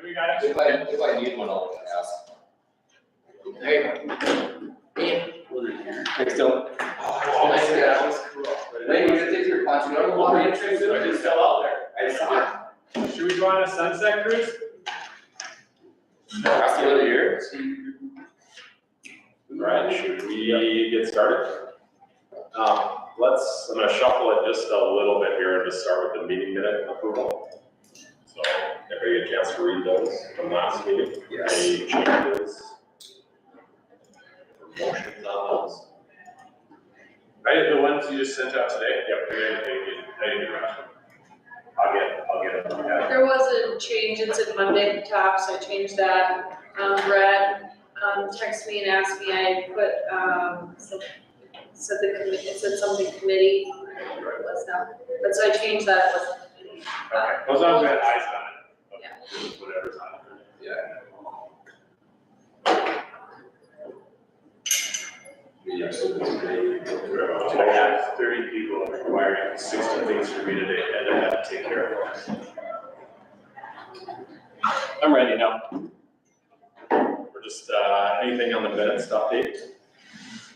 We got it. If I need one, I'll ask. Hey. Thanks, Dylan. Oh, nice, yeah, that was cool. Hey, you gonna take your punch, you know, water entrance, I just fell out there. I saw it. Should we go on a sunset cruise? Last the other year. Right, should we get started? I'm gonna shuffle it just a little bit here and just start with the meeting minute approval. So, everybody get a chance to read those from last meeting? Yes. Any changes? Or motions on those? I did the ones you just sent out today. Yep, I didn't rush them. I'll get it. Yeah. There was a change, it said Monday at the top, so I changed that. Brad, texted me and asked me, I put, said the committee, it said something committee, I don't remember what it was now. But so I changed that, it wasn't committee. Okay, as long as we had eyes on it. Yeah. Whatever's on it. Yeah. I have 30 people requiring 60 things from me today, and I have to take care of them. I'm ready now. We're just, anything on the minutes to update?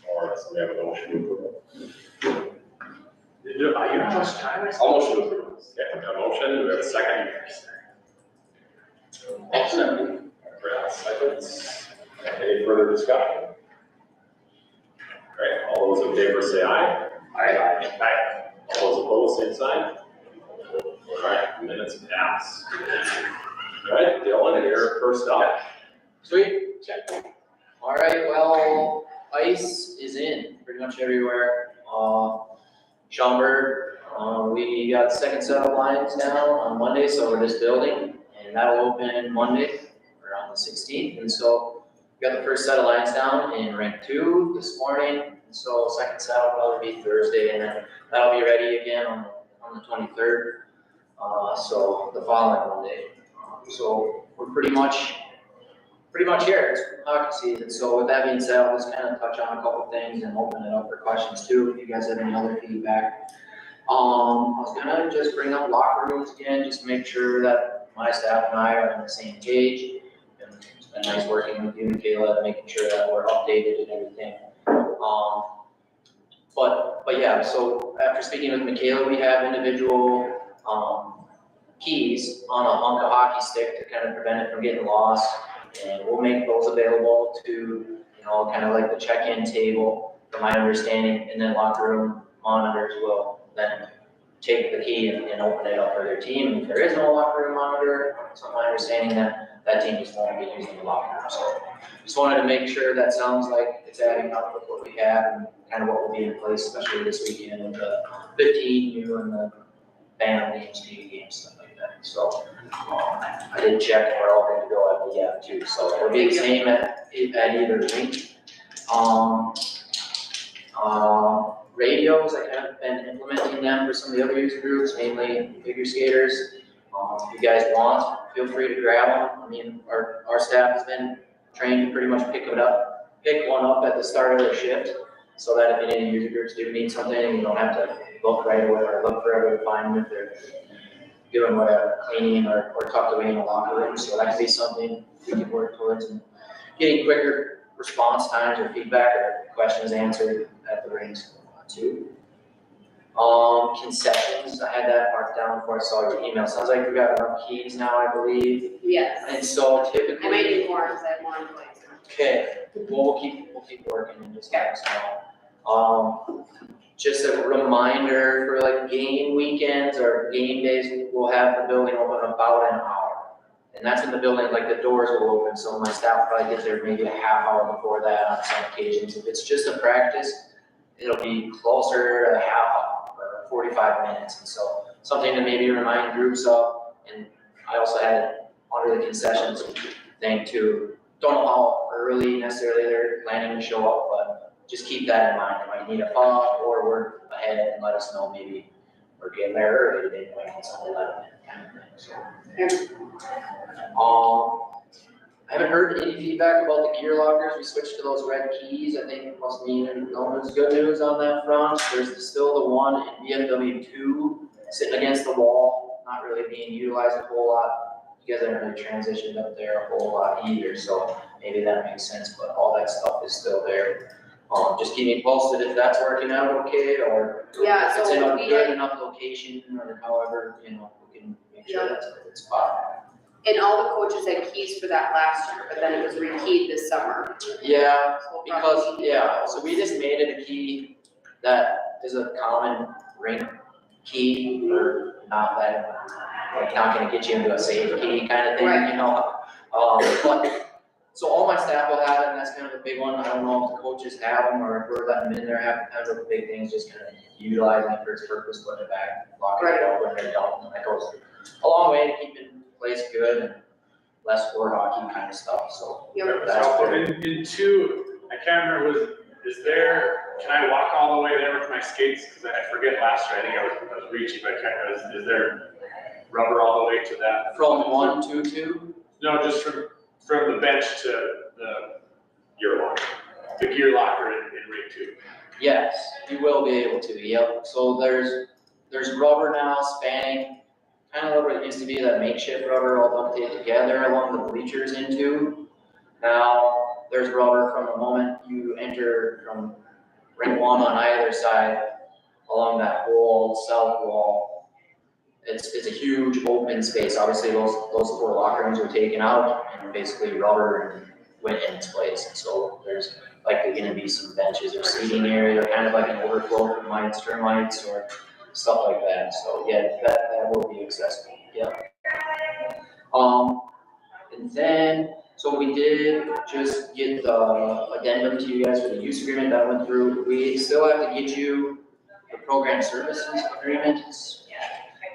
Or does we have a motion to approve? You know how much time I I'll motion to approve. Okay, we got a motion, do we have a second? I'll second. Brad seconds. Any further discussion? All right, all those in favor say aye. Aye. Aye. All those opposed, same sign. All right, minutes pass. All right, Dylan, you're first up. Sweet, check. All right, well, ice is in pretty much everywhere. Schaumburg, we got the second set of lines now on Monday, so we're just building, and that'll open Monday around the 16th. And so we got the first set of lines down in rank 2 this morning, and so second set will probably be Thursday, and then that'll be ready again on the 23rd. So the following Monday. So we're pretty much here. It's hockey season. So with that being said, I'll just kind of touch on a couple things and open it up for questions too, if you guys have any other feedback. I was gonna just bring up locker rooms again, just to make sure that my staff and I are on the same page. And it's been nice working with you, Michaela, and making sure that we're updated and everything. But yeah, so after speaking with Michaela, we have individual keys on a hunk of hockey stick to kind of prevent it from getting lost. And we'll make those available to, kind of like the check-in table, from my understanding, and then locker room monitors will then take the key and open it up for their team. And if there is no locker room monitor, it's my understanding that team just won't be using the locker room. So just wanted to make sure that sounds like it's adding up with what we have and kind of what will be in place, especially this weekend with the 15U and the band games, TV games, stuff like that. So, I did check and we're all good to go at the too. So it'll be the same at either rink. Radios, I have been implementing them for some of the other user groups, mainly figure skaters. If you guys want, feel free to grab them. I mean, our staff has been trained to pretty much pick one up at the start of their shift, so that if any user groups do need something, you don't have to look right away or look forever to find them if they're doing whatever, cleaning or tucked away in a locker room. So that could be something we can work towards and getting quicker response times or feedback or questions answered at the rings too. Concessions, I had that marked down before I saw your email. Sounds like we got enough keys now, I believe. Yes. And so typically. I might need more because I have more in place. Okay, well, we'll keep working and just let us know. Just a reminder for like game weekends or game days, we'll have the building open about an hour. And that's when the building, like the doors will open, so my staff will probably get there maybe a half hour before that on some occasions. If it's just a practice, it'll be closer to a half hour or 45 minutes. And so something to maybe remind groups of. And I also had it under the concessions thing too. Don't know how early necessarily they're planning to show up, but just keep that in mind. You might need a follow-up or work ahead and let us know maybe we're getting there early, they might need something like that kind of thing. So, I haven't heard any feedback about the gear lockers. We switched to those red keys. I think it must mean no one's good news on that front. There's still the one in BMW 2 sitting against the wall, not really being utilized a whole lot. You guys haven't really transitioned up there a whole lot either, so maybe that makes sense, but all that stuff is still there. Just keep me posted if that's working out okay, or Yeah, if it's in so a we good did, enough location, or however, we can make sure that's a good spot. and all the coaches had keys for that last year, but then it was rekeyed this summer. Yeah, So we'll because, probably- so we just made it a key that is a common rink key, or not that, like, not gonna get you into a safe key kind of thing, Right. But, so all my staff will have it, and that's kind of a big one. I don't know if the coaches have them, or if we're letting them in there half the time, but the big thing is just kind of utilizing it for its purpose, put it back, locking it up when they're done, and that goes a long way to keep it in place good and less floor hockey kind of stuff, so. Yep. That's So good. in two, I can't remember, can I walk all the way there with my skates? Cause I forget last year, I think I was reaching, but I can't remember, is there rubber all the way to that? From 1 to 2? No, just from the bench to the gear locker in ring 2. Yes, you will be able to, yep. So there's rubber now spanning, kind of where it used to be, that makeshift rubber all ducted together along the bleachers into. Now, there's rubber from the moment you enter from ring 1 on either side along that whole south wall. It's a huge open space. Obviously, those 4 locker rooms were taken out and basically rubber went in its place. And so there's likely gonna be some benches or seating area, kind of like an overflow from lights, termites, or stuff like that. So yeah, that will be accessible, yeah. And then, so we did just get the addendum to you guys for the use agreement that went through. We still have to get you the program services agreement.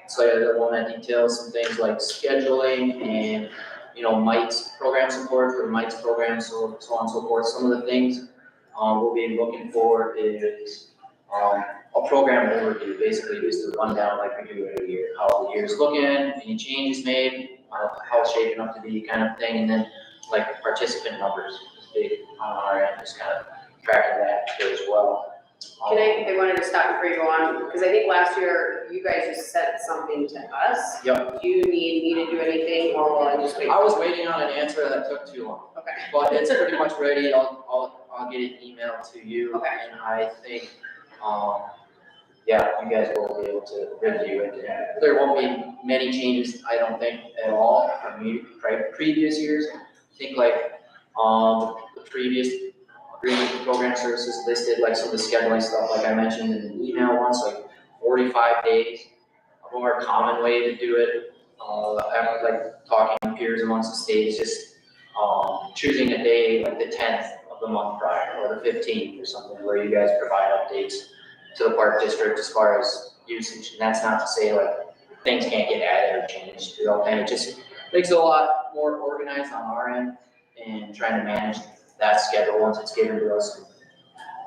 So the one that details some things like scheduling and, MITES program support for the MITES program, so on and so forth. Some of the things we'll be looking for is a program overview, basically just a rundown like we do every year, how the year's looking, any changes made, how it's shaping up to be kind of thing, and then like participant numbers is big on our end, just kind of tracking that too as well. I wanted to stop before you go on, because I think last year you guys just sent something to us. Yep. Do you need me to do anything, or will I just wait? I was waiting on an answer that took too long, Okay. but it's pretty much ready. I'll get it emailed to you. Okay. And I think, you guys will be able to review it. There won't be many changes, I don't think, at all from previous years. I think like, the previous agreement with program services listed like some of the scheduling stuff, like I mentioned in the email once, like 45 days, a more common way to do it. After like talking to peers amongst the states, just choosing a day like the 10th of the month prior or the 15th or something, where you guys provide updates to the park district as far as usage. And that's not to say like things can't get added or changed, and it just makes it a lot more organized on our end and trying to manage that schedule once it's given to us,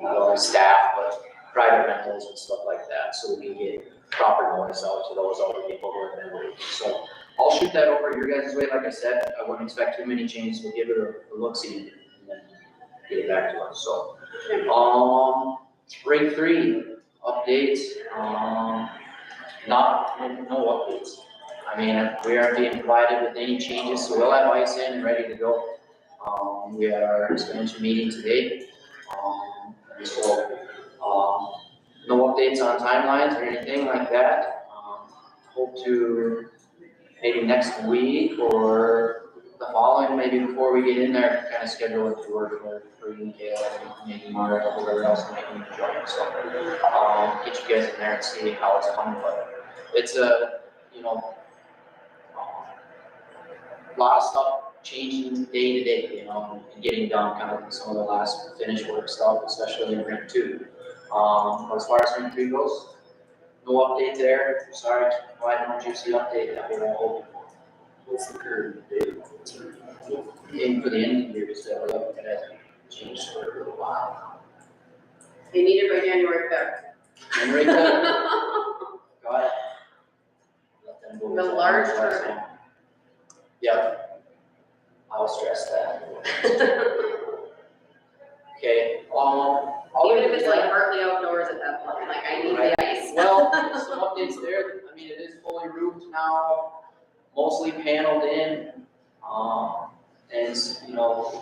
not only staff, but private rentals and stuff like that, so we can get proper notice out to those other people who have been waiting. So I'll shoot that over your guys' way. Like I said, I wouldn't expect too many changes. We'll give it a look-see and then get it back to us. So, Ring 3 updates. No updates. I mean, we aren't being provided with any changes, so we'll have ice in and ready to go. We had our expansion meeting today. No updates on timelines or anything like that. Hope to maybe next week or the following, maybe before we get in there, kind of schedule a tour for you, maybe Mario, whoever else might need to join. So, get you guys in there and see how it's coming. But it's a, a lot of stuff changing day to day, and getting done kind of some of the last finished work stuff, especially in Ring 2. As far as Ring 3 goes, no update there. Sorry, why don't you see update that we're hoping for? What's the current date? Aim for the end of the year, just that it hasn't changed for a little while. They need it by January 5th. January 5th? Got it. Let them go. The large tournament. Yep. I'll stress that. Okay, Even if it's like partly outdoors at that point, like I need the ice. Well, some updates there. I mean, it is fully roofed now, mostly paneled in. And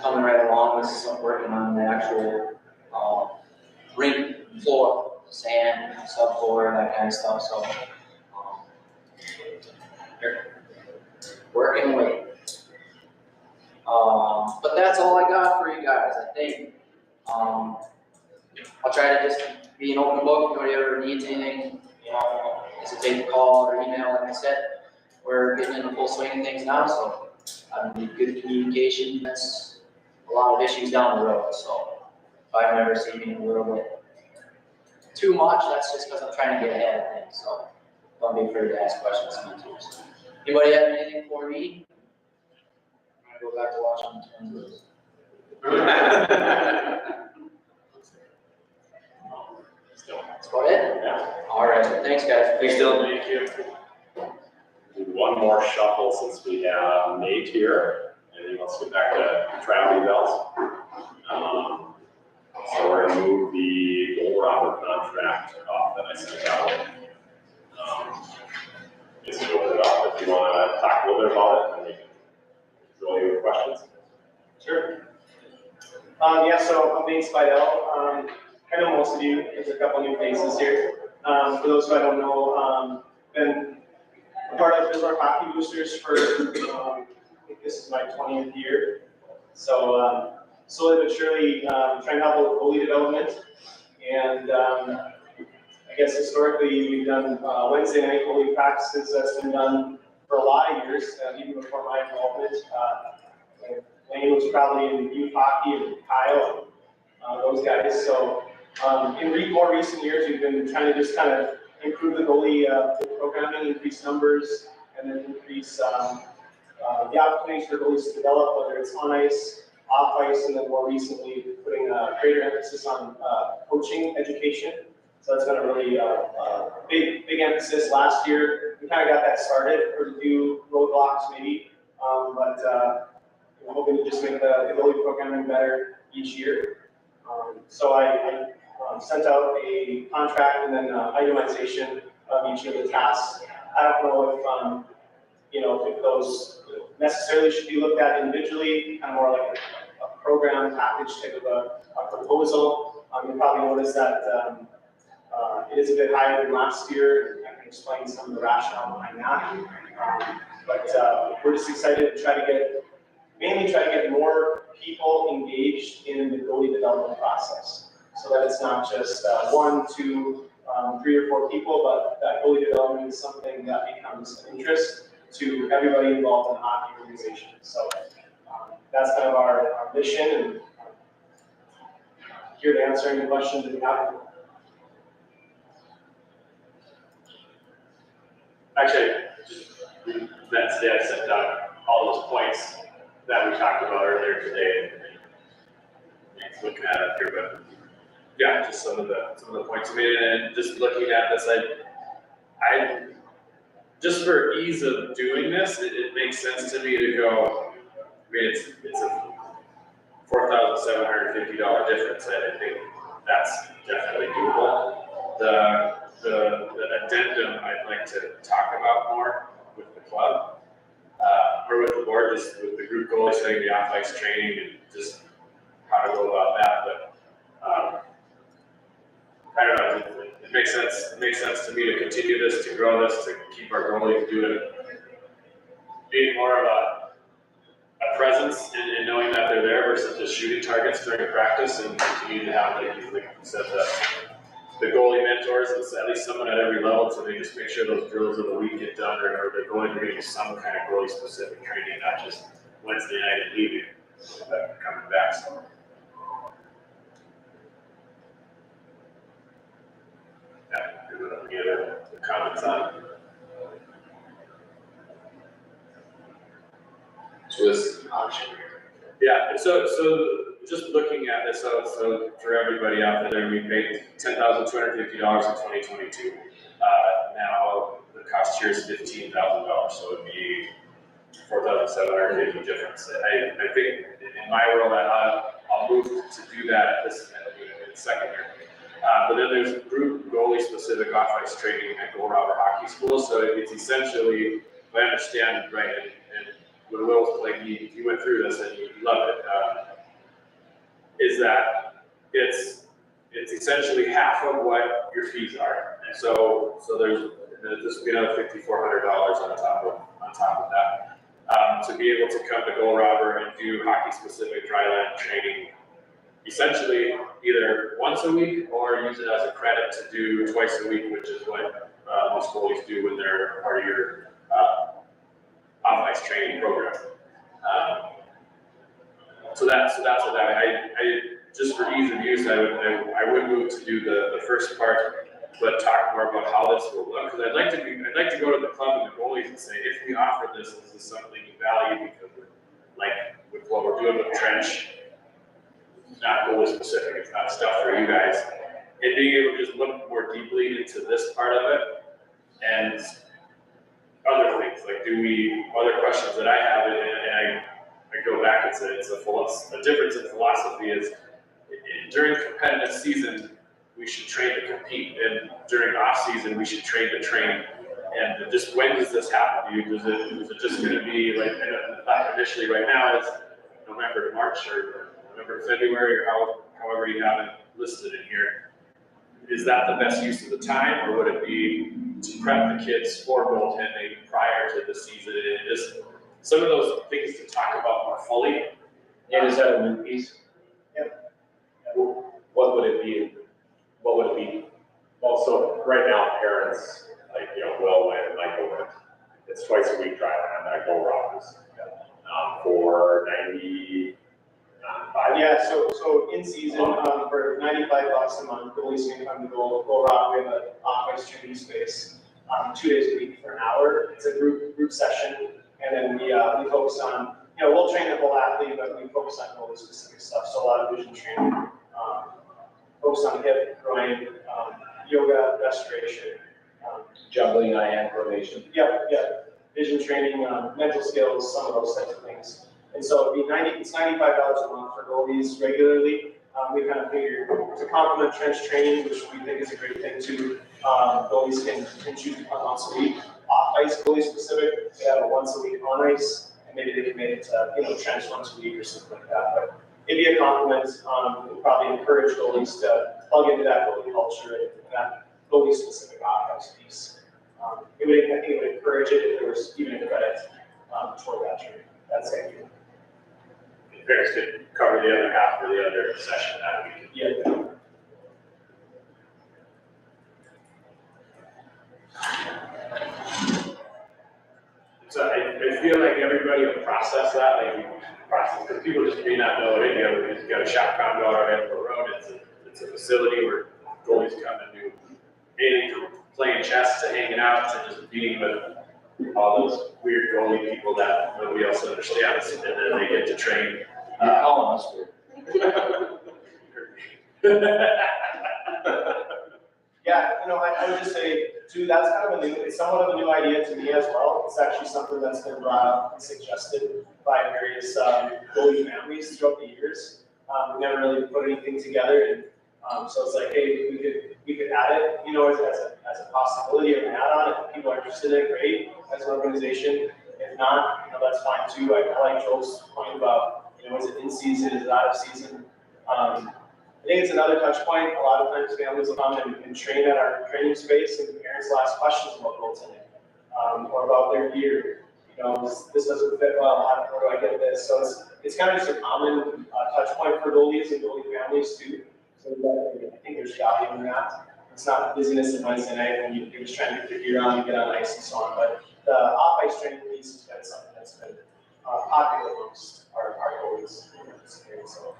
coming right along with some working on the actual rink floor, sand, subfloor, that kind of stuff. So, working away. But that's all I got for you guys, I think. I'll try to just be an open book. If anybody ever needs anything, hesitate to call or email. Like I said, we're getting in the full swing of things now, so need good communication. That's a lot of issues down the road. So if I've ever seen me a little bit too much, that's just because I'm trying to get ahead of things. So don't be afraid to ask questions sometimes. Anybody have anything for me? I'm gonna go back to watching the Twins. That's about it? Yeah. All right, thanks guys. Thanks, Dylan. Thank you. Do one more shuffle since we have Nate here, and then let's get back to Travis Bells. So we're gonna move the gold robber contract off that I sent out. Just open it up if you wanna talk a little bit about it, and we can drill your questions. Sure. So I'm Nate Spidell. I know most of you. There's a couple new faces here. For those who I don't know, been a part of Bismarck Hockey Boosters for, I think this is my 20th year. So slowly but surely trying to help with goalie development. And I guess historically we've done Wednesday night goalie practices. That's been done for a lot of years, even before my involvement. Lane was probably in youth hockey, and Kyle, and those guys. So in more recent years, we've been trying to just kind of improve the goalie programming, increase numbers, and then increase the opportunities for goalies to develop, whether it's on ice, off ice, and then more recently putting a greater emphasis on coaching education. So that's been a really big emphasis. Last year, we kind of got that started, or to do roadblocks maybe, but we're hoping to just make the goalie programming better each year. So I sent out a contract and then itemization of each of the tasks. I don't know if those necessarily should be looked at individually, kind of more like a program package type of a proposal. You probably noticed that it is a bit higher than last year, and I can explain some of the rationale behind that. But we're just excited to mainly try to get more people engaged in the goalie development process, so that it's not just 1, 2, 3 or 4 people, but that goalie development is something that becomes of interest to everybody involved in the hockey organization. So that's kind of our mission, and here to answer any questions that you have. Actually, just, that today I sent out all those points that we talked about earlier today. And he's looking at it here, but yeah, just some of the points I made, and just looking at this, I just for ease of doing this, it makes sense to me to go, I mean, it's a $4,750 difference, and I think that's definitely doable. The addendum I'd like to talk about more with the club, or with the board, just with the group goal, setting the off-ice training and just how to go about that, but, I don't know, it makes sense to me to continue this, to grow this, to keep our goalies doing being more of a presence and knowing that they're there versus just shooting targets during practice, and continue to have, like you said, the goalie mentors, and at least someone at every level, so they just make sure those drills of the week get done, or they're going to getting some kind of goalie specific training, not just Wednesday night and leaving, but coming back, so. Yeah, any other comments on it? So this option here. Yeah, and so just looking at this, so for everybody out there, we paid $10,250 in 2022. Now the cost here is $15,000, so it'd be $4,750 difference. I think in my world, I'll move to do that at this in a second here. But then there's group goalie specific off-ice training at Gold Robber Hockey School, so it's essentially, if I understand right, and when Will was playing, he went through this and he loved it, is that it's essentially half of what your fees are. And so this will be another $5,400 on top of that. To be able to come to Gold Robber and do hockey specific dry land training, essentially either once a week or use it as a credit to do twice a week, which is what most goalies do when they're part of your off-ice training program. So that's what I just for ease of use, I would move to do the first part, but talk more about how this will look, because I'd like to go to the club and the goalies and say, if we offer this, is this something you value, because like with what we're doing with Trench, it's not goalie specific, it's not stuff for you guys, and being able to just look more deeply into this part of it, and other things, like other questions that I have, and I go back, it's a difference in philosophy is, during competitive season, we should train to compete, and during off season, we should train to train. And just when does this happen to you? Is it just gonna be like, the thought initially right now is November to March, or November to February, or however you have it listed in here. Is that the best use of the time, or would it be to prep the kids for goaltending prior to the season? And just some of those things to talk about more fully. Yeah, is that a new piece? Yep. What would it be? What would it be? Well, so right now, parents, like, Will went and Michael went, it's twice a week dry land at Gold Robbers. For 95. Yeah, so in season, for $95 a month, goalies can come to Gold Rock. We have an off-ice training space, 2 days a week for an hour. It's a group session, and then we focus on, we'll train the whole athlete, but we focus on goalie specific stuff. So a lot of vision training, focus on hip, groin, yoga, restoration. Juggling, eye-hand coordination. Yeah, vision training, mental skills, some of those types of things. And so it's $95 a month for goalies regularly. We kind of figured to complement trench training, which we think is a great thing too. Goalies can choose to come once a week. Off-ice goalie specific, they have a once a week on ice, and maybe they can make it to, trench once a week or something like that. But it'd be a compliment. We'll probably encourage goalies to plug into that goalie culture and that goalie specific off-ice piece. I think it would encourage it if there was even a credit toward that training. That's it. Parents could cover the other half for the other session that week. Yeah. So I feel like everybody will process that, because people just may not know it. You got a shot condo out on Edinburgh Road. It's a facility where goalies come and do anything from playing chess to hanging out to just being with all those weird goalie people that nobody else understands, and then they get to train. You're calling us weird. Yeah, I would just say too, that's kind of it's somewhat of a new idea to me as well. It's actually something that's been brought up and suggested by various goalie families throughout the years. We never really put anything together, and so it's like, hey, we could add it, as a possibility of an add-on. If people are interested in it, great, as an organization. If not, that's fine too. I like Joel's point about, is it in season, is it out of season? I think it's another touch point. A lot of times families will come and train at our training space, and parents will ask questions about goaltending, or about their gear. This doesn't fit well, where do I get this? So it's kind of just a common touch point for goalies and goalie families too. So I think there's value in that. It's not busyness in Wednesday night when you're just trying to get your gear on and get on ice and so on, but the off-ice training piece has been something that's been popular amongst our goalies in this experience. So.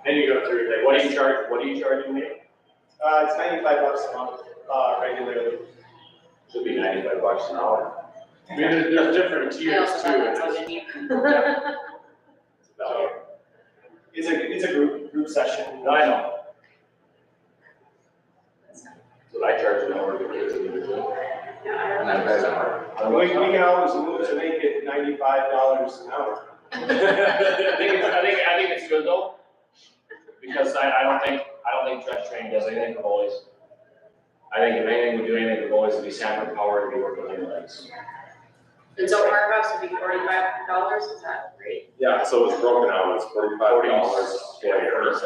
And you go through, like, what do you charge me? It's $95 a month, regularly. Should be $95 an hour. I mean, there's different I tiers also too. thought that's underneath. It's a group session. No, I know. So I charge an hour to kids individually. Yeah, And that's We can always move to make it $95 an hour. I think it's good though, because I don't think trench training does anything for goalies. I think if anything would do anything for goalies, it'd be Sanford Power to be working on the legs. And so our house would be $45, is that great? Yeah, so it's broken out, it's $45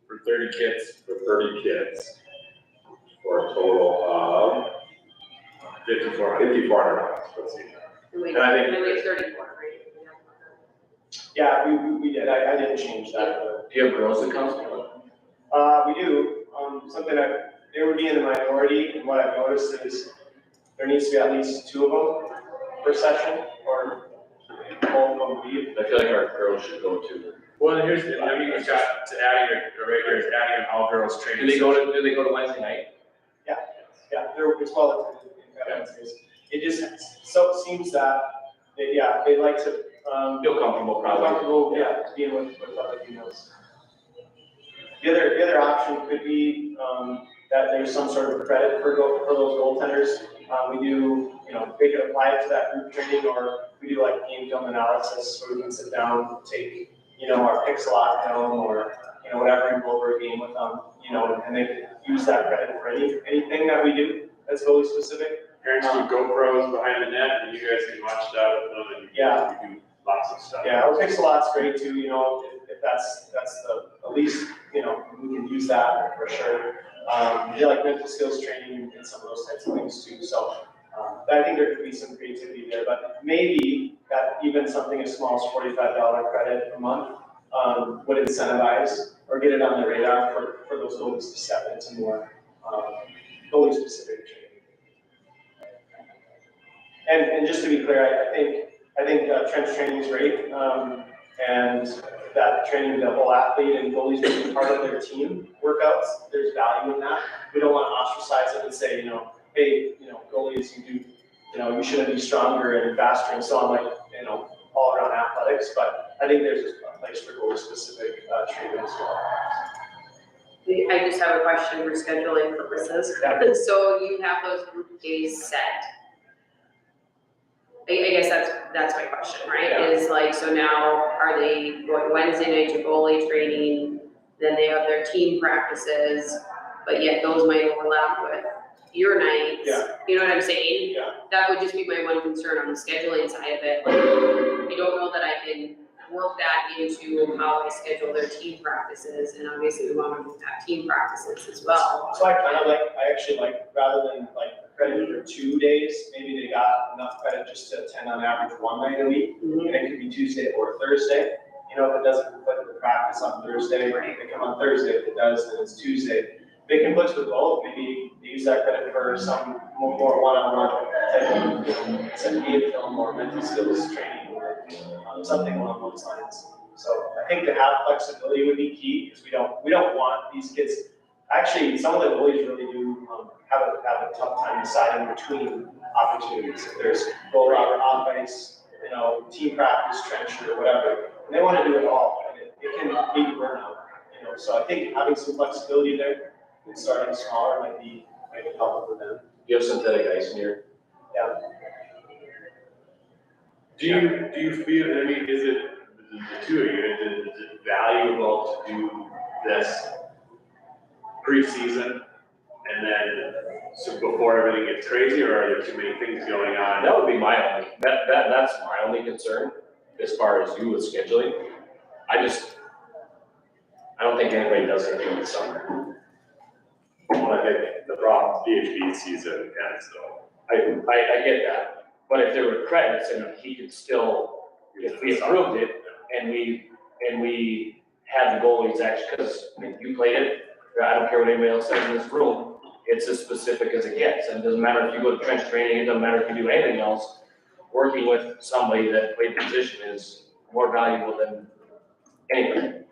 For 30 kids. for 30 kids, for a total of $5,400, let's see. And we, And I think- and we have 34, right? Yeah, we did. I didn't change that. Do you have girls that come? We do. Something that they would be in the minority, and what I've noticed is there needs to be at least 2 of them per session, or both of them leave. I feel like our girls should go too. Well, and here's, it's got to adding, right here is adding an all-girls training. Do they go to Wednesday night? Yeah, it's well attended. It just seems that they like to Feel comfortable probably. comfortable, being with other females. The other option could be that there's some sort of credit for those goaltenders. We do, they could apply it to that group training, or we do like game film analysis where we can sit down, take, our pixel lock film, or, whatever, and go over a game with them, and they could use that credit for anything that we do that's goalie specific. Parents do GoPros behind the net, and you guys can watch that with them, and you do lots of stuff. Yeah, our pixel lock's great too, if that's the least, we can use that for sure. Like mental skills training and some of those types of things too, so. I think there could be some creativity there, but maybe that even something as small as $45 credit a month would incentivize or get it on the radar for those goalies to step into more goalie specific training. And just to be clear, I think trench training is great, and that training the whole athlete and goalies being part of their team workouts, there's value in that. We don't want to ostracize them and say, hey, goalies, you shouldn't be stronger and faster and so on, like, all around athletics, but I think there's a place for goalie specific training as well. I just have a question for scheduling purposes. Yeah. So you have those group days set. I guess that's my question, right? Yeah. Is like, so now are they going Wednesday night to goalie training, then they have their team practices, but yet those might overlap with your nights? Yeah. You know what I'm saying? Yeah. That would just be my one concern on the scheduling side of it. I don't know that I can work that into how I schedule their team practices, and obviously we want to have team practices as well. So I actually like, rather than like credit for 2 days, maybe they got enough credit just to attend on average 1 night a week, and it could be Tuesday or Thursday. If it doesn't conflict with practice on Thursday, they come on Thursday. If it does, then it's Tuesday. They conflict with both. Maybe they use that credit for some more one-on-one type of, game film or mental skills training or something along those lines. So I think to have flexibility would be key, because we don't want these kids Actually, some of the goalies really do have a tough time deciding between opportunities. If there's goal robber, off ice, team practice, trench, or whatever, and they want to do it all, and it can lead to burnout. So I think having some flexibility there, and starting smaller might be helpful for them. You have synthetic ice in here? Yeah. Do you feel, I mean, is it, the two of you, is it valuable to do this preseason and then, so before everything gets crazy, or are there too many things going on? That would be my only, that's my only concern as far as you with scheduling. I don't think anybody does anything in the summer. Well, I think the problem, BHB season ends though. I get that, but if there were credits and he could still, if we approved it and we had the goalies actually, because I mean, you played it, I don't care what anybody else says in this room, it's as specific as it gets, and it doesn't matter if you go to trench training, it doesn't matter if you do anything else, working with somebody that played the position is more valuable than anything.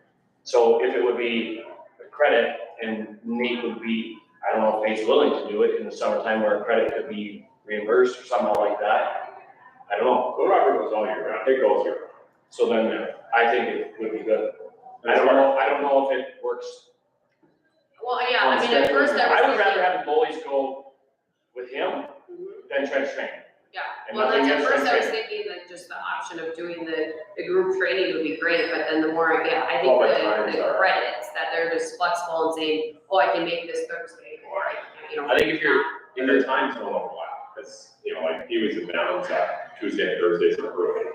So if it would be a credit and Nate would be, I don't know if Nate's willing to do it in the summertime where a credit could be reimbursed or somehow like that. I don't know. Go Robert goes all year round. It goes year round. So then I think it would be good. I don't know if it works. Well, yeah, I mean, at first I was I would rather thinking, have the goalies go with him than trench training. yeah, And well, nothing that's at against first I was training. thinking that just the option of doing the group training would be great, but then the more, yeah, I think Well, my times the are- credits, that they're just flexible and saying, oh, I can make this Thursday, or I think if you're, And the times don't overlap, because, like, he was in bounds Tuesday and Thursdays in Brewing,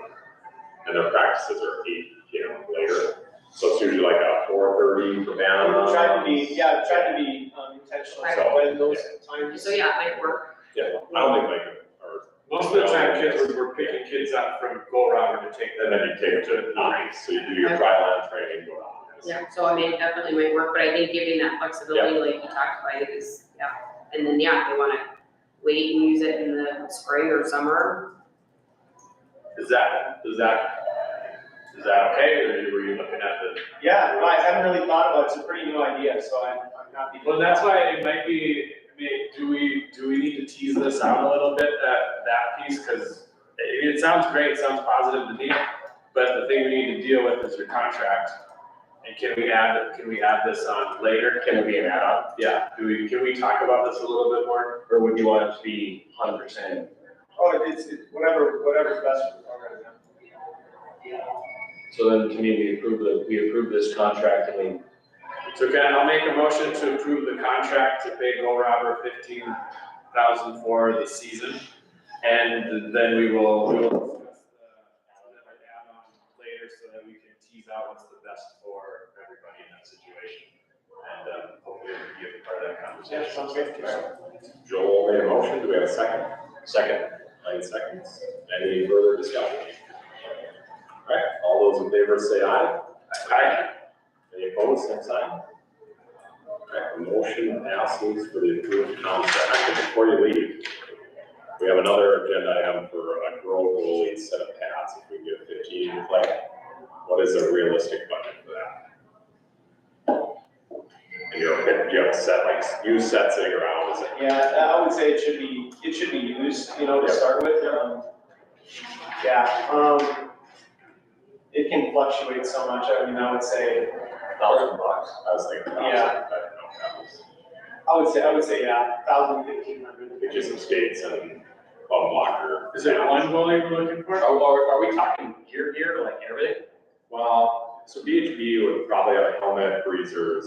and their practices are 8 p.m. later. So it's usually like a 4:30 for bounds. Try to be intentional, so when those times. so yeah, it might work. Yeah, I don't think like, or, Most of the time, kids, we're picking kids up from goal robber to take and them. then you take it to nine, so you do your dry land training, go down. Yeah, so I mean, it definitely might work, but I think giving that flexibility, like you talked about, it is, yeah, and then, yeah, if they wanna wait and use it in the spring or summer. Is that okay, or were you looking at the? Yeah, I haven't really thought about it, it's a pretty new idea, so I'm happy. Well, that's why it might be, I mean, do we need to tease this out a little bit, that piece, cause it sounds great, it sounds positive to me, but the thing we need to deal with is your contract. And can we add this on later? can it be an add-on, Yeah, can we talk about this a little bit more? or would you want it to be 100%? Oh, it's whatever's best for the program, yeah. So then to me, we approve this contract and we, So I'll make a motion to approve the contract to pay Go Robber $15,000 for the season. And then we will discuss the add-on later so that we can tease out what's the best for everybody in that situation. And hopefully we can be a part of that conversation. Yeah, sounds good. Joel made a motion, do we have a second? second, 9 seconds. Any further discussion? All right, all those in favor say aye. Aye. Any opposed, same sign? All right, the motion passes for the approved contract. Actually, before you leave, we have another agenda item for a girl goalie set of pads. If we can get 15 to play, what is a realistic budget for that? And do you have a set, like, used set sitting around, is it? Yeah, I would say it should be used, to start with, it can fluctuate so much, I would say, $1,000. I was thinking $1,000, Yeah. I didn't know if that was. I would say, yeah, 1,000, 1,500. Get you some skates and bum blocker. Is it one goalie we're looking for? Are we talking gear, like everything? Well, so BHB would probably have a helmet, breezers.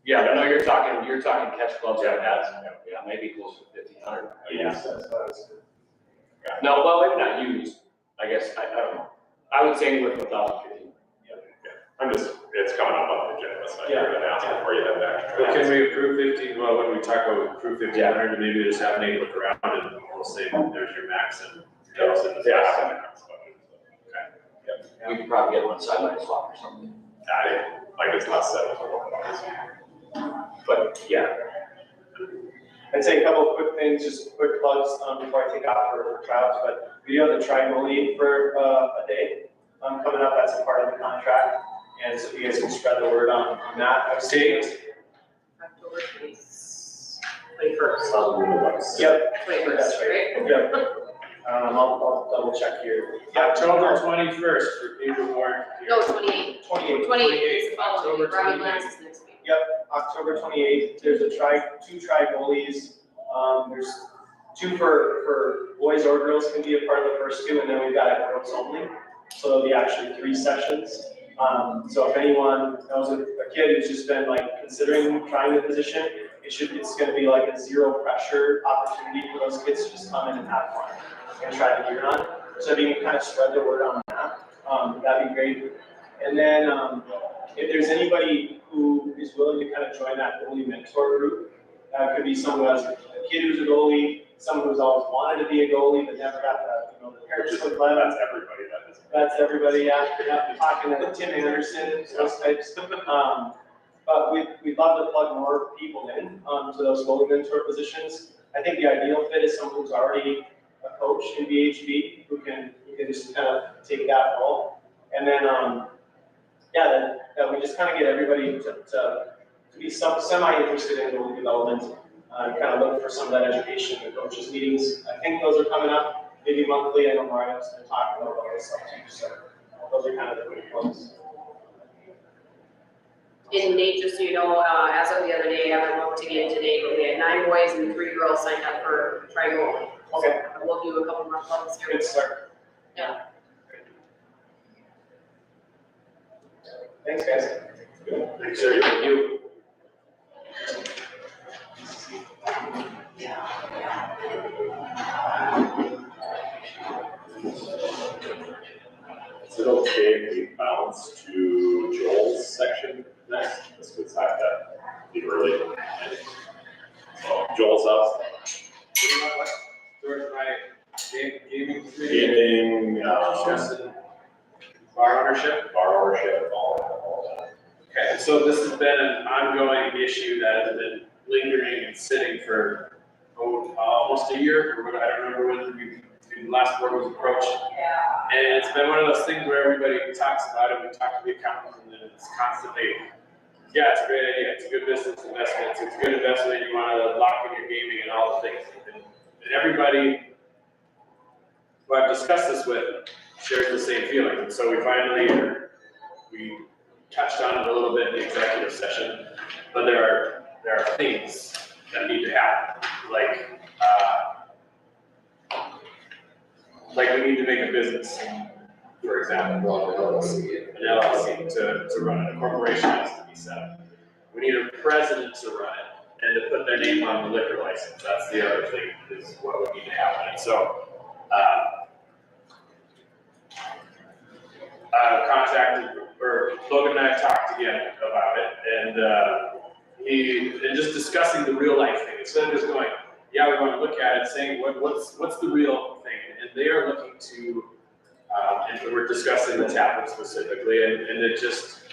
Yeah, I know you're talking catch clubs and pads, yeah, maybe close to 1,500. Yeah. No, well, maybe not used, I guess, I don't know. I would say with 1,015. I'm just, it's coming up on the agenda, so I Yeah. figured I'd ask before you head back. Well, can we approve 15, well, when we talk about approve 1,500, maybe just have Nate look around and we'll say, there's your max and. Yeah. We could probably get one sideline swap or something. Like it's not set. But, yeah, I'd say a couple of quick things, just quick plugs, before I take off for tryouts, but we do have the tri-goalie for, a day, coming up, that's a part of the contract. And so if you guys can spread the word on that. October October 21st. Some of the ones. Yep. 21st, right? Yep. I'll double check here. October 21st for people who aren't here. No, 28th. 28th. 28th is the following week. October Robbie 28th. Lance is next week. October 28th, there's two tri goalies. There's two for boys or girls can be a part of the first two, and then we've got it girls only. So there'll be actually 3 sessions. So if anyone knows a kid who's just been like considering trying the position, it's gonna be like a zero pressure opportunity for those kids to just come in and have fun and try the gear on. So if you can kind of spread the word on that, that'd be great. And then, if there's anybody who is willing to kind of join that goalie mentor group, could be someone who has a kid who's a goalie, someone who's always wanted to be a goalie but never got the parents would let them. That's everybody, that is. That's everybody, yeah, talking to Tim Anderson, those types. But we'd love to plug more people in, to those goalie mentor positions. I think the ideal fit is someone who's already a coach in BHB, who can just kind of take that role. And then, that we just kind of get everybody to be semi-interested in goalie development, kind of look for some of that education in the coaches meetings. I think those are coming up, maybe monthly. I know Mario's been talking about all this stuff too, so those are kind of the quick ones. And Nate, just so you know, as of the other day, I haven't looked again today, but we had 9 boys and 3 girls signed up for tri-goalie. Okay. We'll do a couple more clubs here. Good start. Yeah. Thanks, guys. Thanks, sir. Thank you. Is it okay if we bounce to Joel's section next? This would have to be early. So Joel's up. George, my gaming. Gaming, Bar ownership. all that. Okay, so this has been an ongoing issue that has been lingering and sitting for almost a year. I don't remember when the last board was approached. And it's been one of those things where everybody talks about it. We talk to the accountants, and then it's constantly, yeah, it's a great idea. It's a good business investment. It's a good investment. You want to lock in your gaming and all the things. And everybody who I've discussed this with shares the same feeling. And so we touched on it a little bit in the executive session, but there are things that need to happen, like we need to make a business, for example, an LLC to run it. A corporation has to be set up. We need a president to run it and to put their name on the liquor license. That's the other thing, is what would need to happen. And so, Logan and I talked again about it, and just discussing the real life thing, instead of just going, yeah, we want to look at it, saying what's the real thing, and they are looking to, and we're discussing the tap specifically, and it just,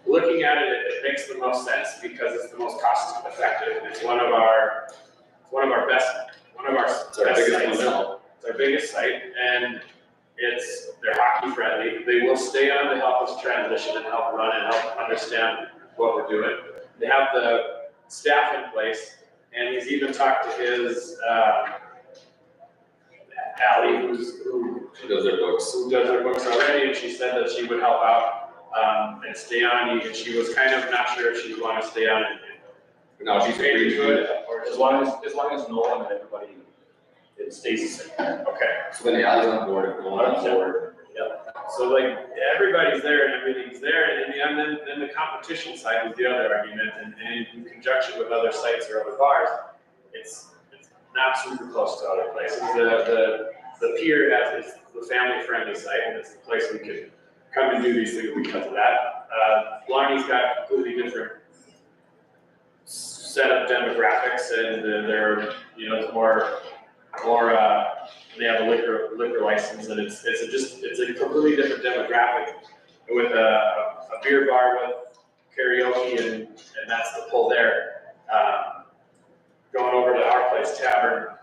looking at it, it makes the most sense because it's the most cost effective. It's one of our best sites. It's our biggest site, and they're hockey friendly. They will stay on to help us transition and help run and help understand what we're doing. They have the staff in place, and he's even talked to his Allie, who does their books already, and she said that she would help out and stay on. And she was kind of not sure if she would want to stay on. No, she's agreed to it. As long as Nolan and everybody, it stays the same. Okay. So when the odds on board, if on board. So like, everybody's there and everything's there, and then the competition side is the other argument, and in conjunction with other sites or other bars, it's not super close to other places. The pier is the family-friendly site, and it's the place we could come and do these things because of that. Blarney's got a completely different set of demographics, and they're, it's more, they have a liquor license, and it's a completely different demographic with a beer bar with karaoke, and that's the pull there. Going over to Our Place Tavern,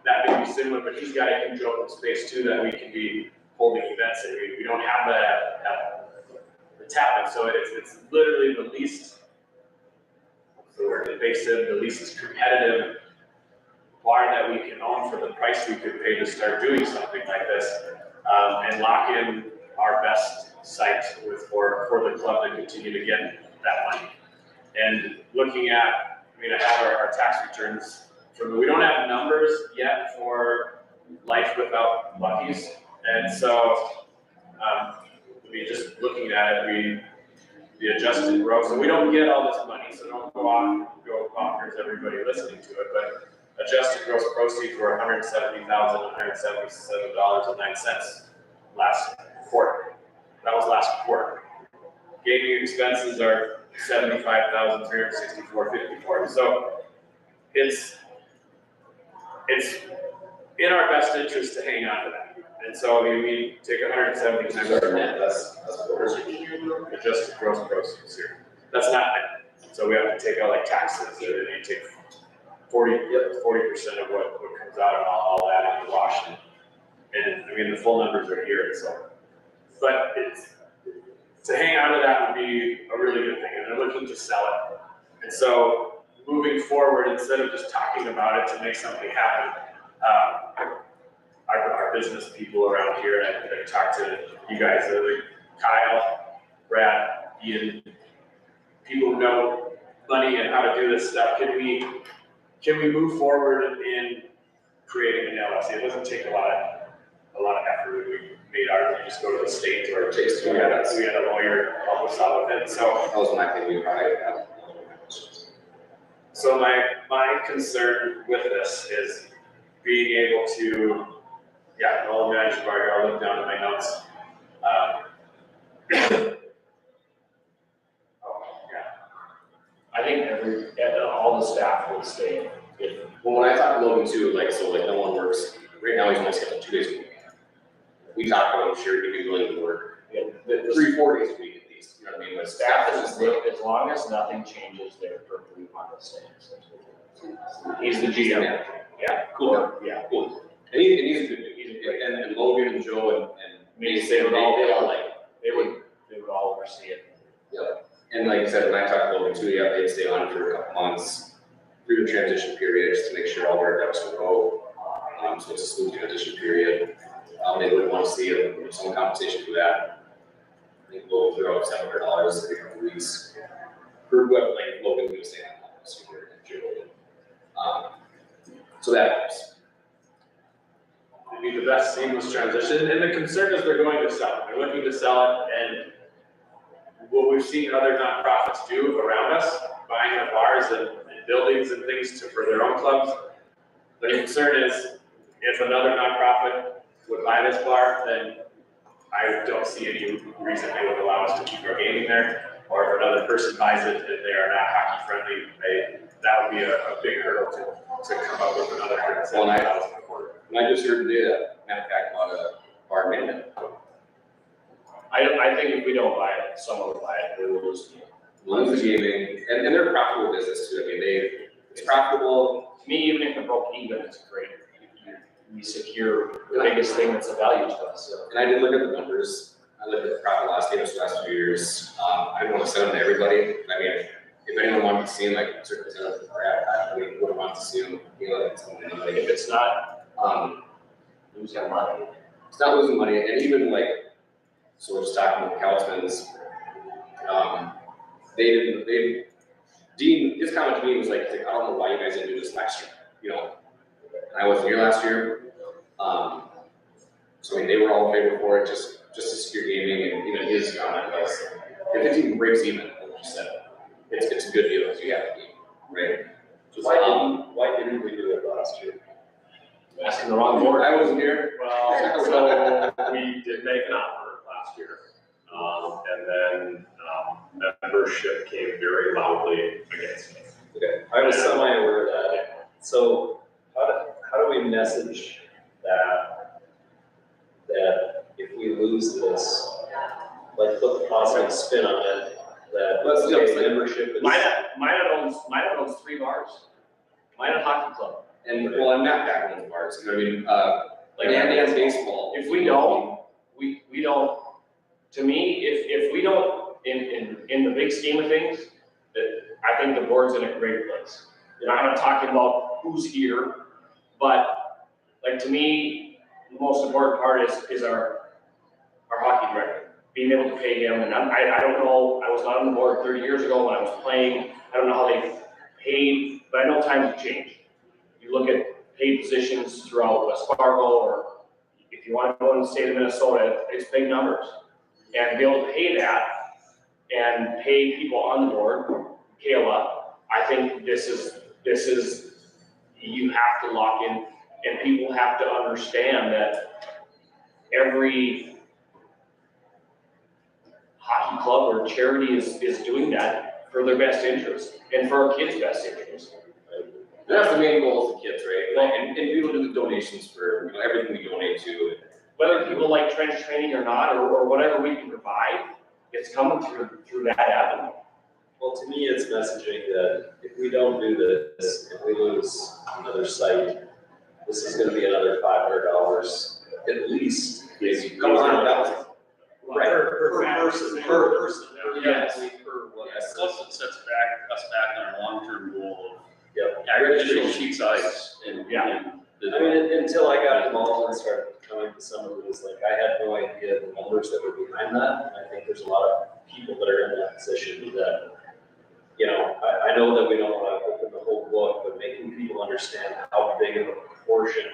that may be similar, but he's got a huge open space too that we can be holding events in. We don't have that at the Tappan, so it's literally the least the basic, the least competitive bar that we can own for the price we could pay to start doing something like this, and lock in our best site for the club to continue to get that money. And looking at, I have our tax returns, we don't have numbers yet for life without Lucky's, and so, just looking at it, the adjusted gross, and we don't get all this money, so don't go on, go bonkers, everybody listening to it, but adjusted gross proceeds were $170,177.09 last quarter. That was last quarter. Gaming expenses are $75,364.54. So it's in our best interest to hang on to that. And so we take 170 times our net, that's adjusted gross proceeds here. That's not net. So we have to take out like taxes, and then you take 40% of what comes out and all that in the wash. And the full numbers are here, so. But to hang on to that would be a really good thing, and they're looking to sell it. And so moving forward, instead of just talking about it to make something happen, our business people around here, and I talked to you guys, Kyle, Brad, Ian, people who know money and how to do this stuff. Can we move forward in creating an LLC? It doesn't take a lot of effort. We made ours, we just go to the state or we had a lawyer help us out with it. So that was my thing. So my concern with this is being able to, I'll manage bar, I'll look down at my notes. I think all the staff will stay. Well, when I talked to Logan too, no one works, right now he's only scheduled 2 days a week. We talked about, I'm sure he'd be willing to work 3-4 days a week at least, you know what I mean? But Staff is, as long as nothing changes, they're perfectly fine with staying. He's the GM. Yeah, cool. Yeah. Cool. And he's a good dude. And Logan and Joe and Me, they would all they would all oversee it. Yeah. And like I said, when I talked to Logan too, they'd stay on for a couple months through the transition period just to make sure all their ducks would go. So it's a smooth transition period. They would want to see some compensation for that. I think we'll throw out $700 every couple weeks for whoever, like Logan's going to stay on this year. So that helps. It'd be the best seamless transition, and the concern is they're going to sell it. They're looking to sell it, and what we've seen other nonprofits do around us, buying up bars and buildings and things for their own clubs. The concern is if another nonprofit would buy this bar, then I don't see any reason they would allow us to keep our gaming there. Or if another person buys it and they are not hockey friendly, that would be a big hurdle to come up with another $170,000 a quarter. And I just heard today that Manipac bought a bar in Minden. I think if we don't buy it, someone will buy it, we will lose it. Lose the gaming, and they're a profitable business too. It's profitable. To me, even if it broke even, it's great. We secure the biggest thing that's of value to us. So. And I did look at the numbers. I looked at the profit last last 2 years. I didn't want to send them to everybody. If anyone wanted to see them, I could certainly send them to Brad. I would want to see them. If it's not losing money. It's not losing money, and even so we're just talking with Kautzman's. Dean, his comment to me was like, I don't know why you guys didn't do this last year. I wasn't here last year. So they were all in favor for it, just to secure gaming, and even his comment was, if it even breaks even, like you said, it's a good deal because you have to game, right? Why didn't we do it last year? Asking the wrong board. I wasn't here. Well, so we did make an offer last year. And then membership came very loudly against it. Okay, I was semi-aware of that. So how do we message that if we lose this, put the positive spin on it, that membership is. Minot owns 3 bars. Minot Hockey Club. And I'm not back on the bars. And baseball. If we don't, we don't. To me, if we don't, in the big scheme of things, I think the board's in a great place. And I'm not talking about who's here, but like to me, the most important part is our hockey director, being able to pay him. And I don't know, I was not on the board 30 years ago when I was playing. I don't know how they paid, but I know times have changed. You look at paid positions throughout West Fargo, or if you want to go in the state of Minnesota, it's big numbers. And to be able to pay that and pay people on the board, Kayla, I think this is, you have to lock in, and people have to understand that every hockey club or charity is doing that for their best interest and for our kids' best interest. That's the main goal of the kids, right? Like, and we will do the donations for, everything we donate to. Whether people like trench training or not, or whatever we can provide, it's coming through that avenue. Well, to me, it's messaging that if we don't do this, if we lose another site, this is gonna be another $500 at least. Come on, that was. Right, per person. Yes. Per what? Plus it sets us back on our long-term goal of Yep. additional sheet size and. Yeah. I mean, until I got involved and started coming to some of it, was like, I had no idea the numbers that were behind that. And I think there's a lot of people that are in that position that, I know that we don't want to open the whole book, but making people understand how big of a proportion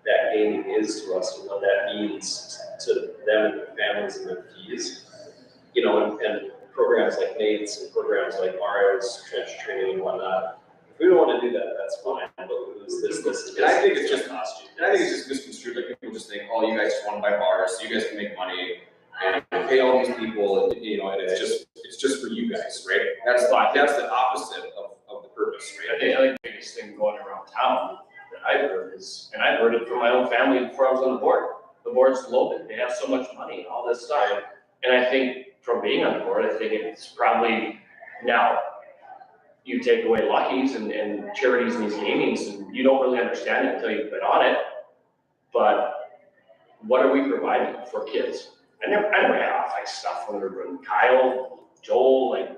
that gaming is to us and what that means to them and their families and their fees. And programs like Nate's and programs like Mario's trench training and whatnot. If we don't want to do that, that's fine, but we lose this. And I think it's just, cost you. and I think it's just misconstrued, like people just think, oh, you guys just want to buy bars, so you guys can make money and pay all these people, and it's just for you guys, right? That's the opposite of the purpose, I right? think the biggest thing going around town that I've heard is, and I've heard it from my own family before I was on the board, the board's loaded, they have so much money and all this stuff. And I think from being on the board, I think it's probably now, you take away Lucky's and charities and these gamings, and you don't really understand it until you've been on it. But what are we providing for kids? I never had off-ice stuff when we were doing Kyle, Joel, like,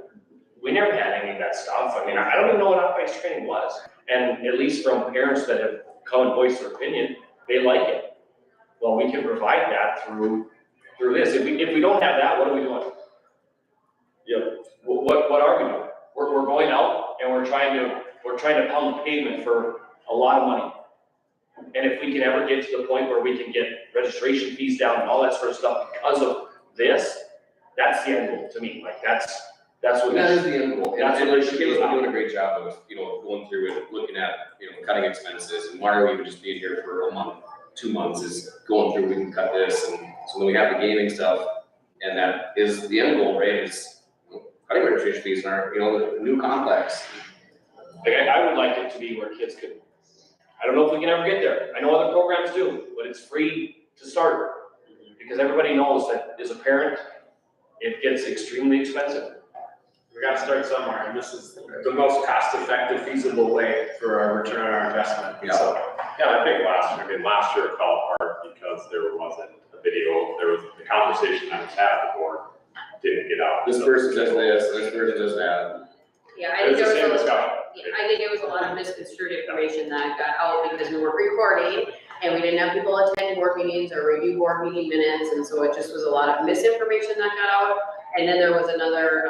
we never had any of that stuff. I mean, I don't even know what off-ice training was. And at least from parents that have come and voiced their opinion, they like it. Well, we can provide that through this. If we don't have that, what are we doing? What are we doing? We're going out and we're trying to pound the pavement for a lot of money. And if we can ever get to the point where we can get registration fees down and all that sort of stuff because of this, that's the end goal to me. Like that's what. That is the end goal. That's And what like, it should Kayla's be been about. doing a great job of, going through and looking at, cutting expenses, and Mario even just being here for a month, 2 months is going through, we can cut this, and so then we have the gaming stuff, and that is the end goal, right, is cutting registration fees in our, the new complex. Like, I would like it to be where kids could, I don't know if we can ever get there. I know other programs do, but it's free to start. Because everybody knows that as a parent, it gets extremely expensive. We gotta start somewhere, and this is the most cost-effective, feasible way for our return on our investment. Yeah. So, Yeah, I think last year it fell apart because there wasn't a video, there was the conversation that was had at the board didn't get out. This person does this person does that. Yeah, I think It's the there same was as a, Scott. I think it was a lot of misconstrued information that got out because we were recording and we didn't have people attend board meetings or review board meeting minutes, and so it just was a lot of misinformation that got out. And then there was another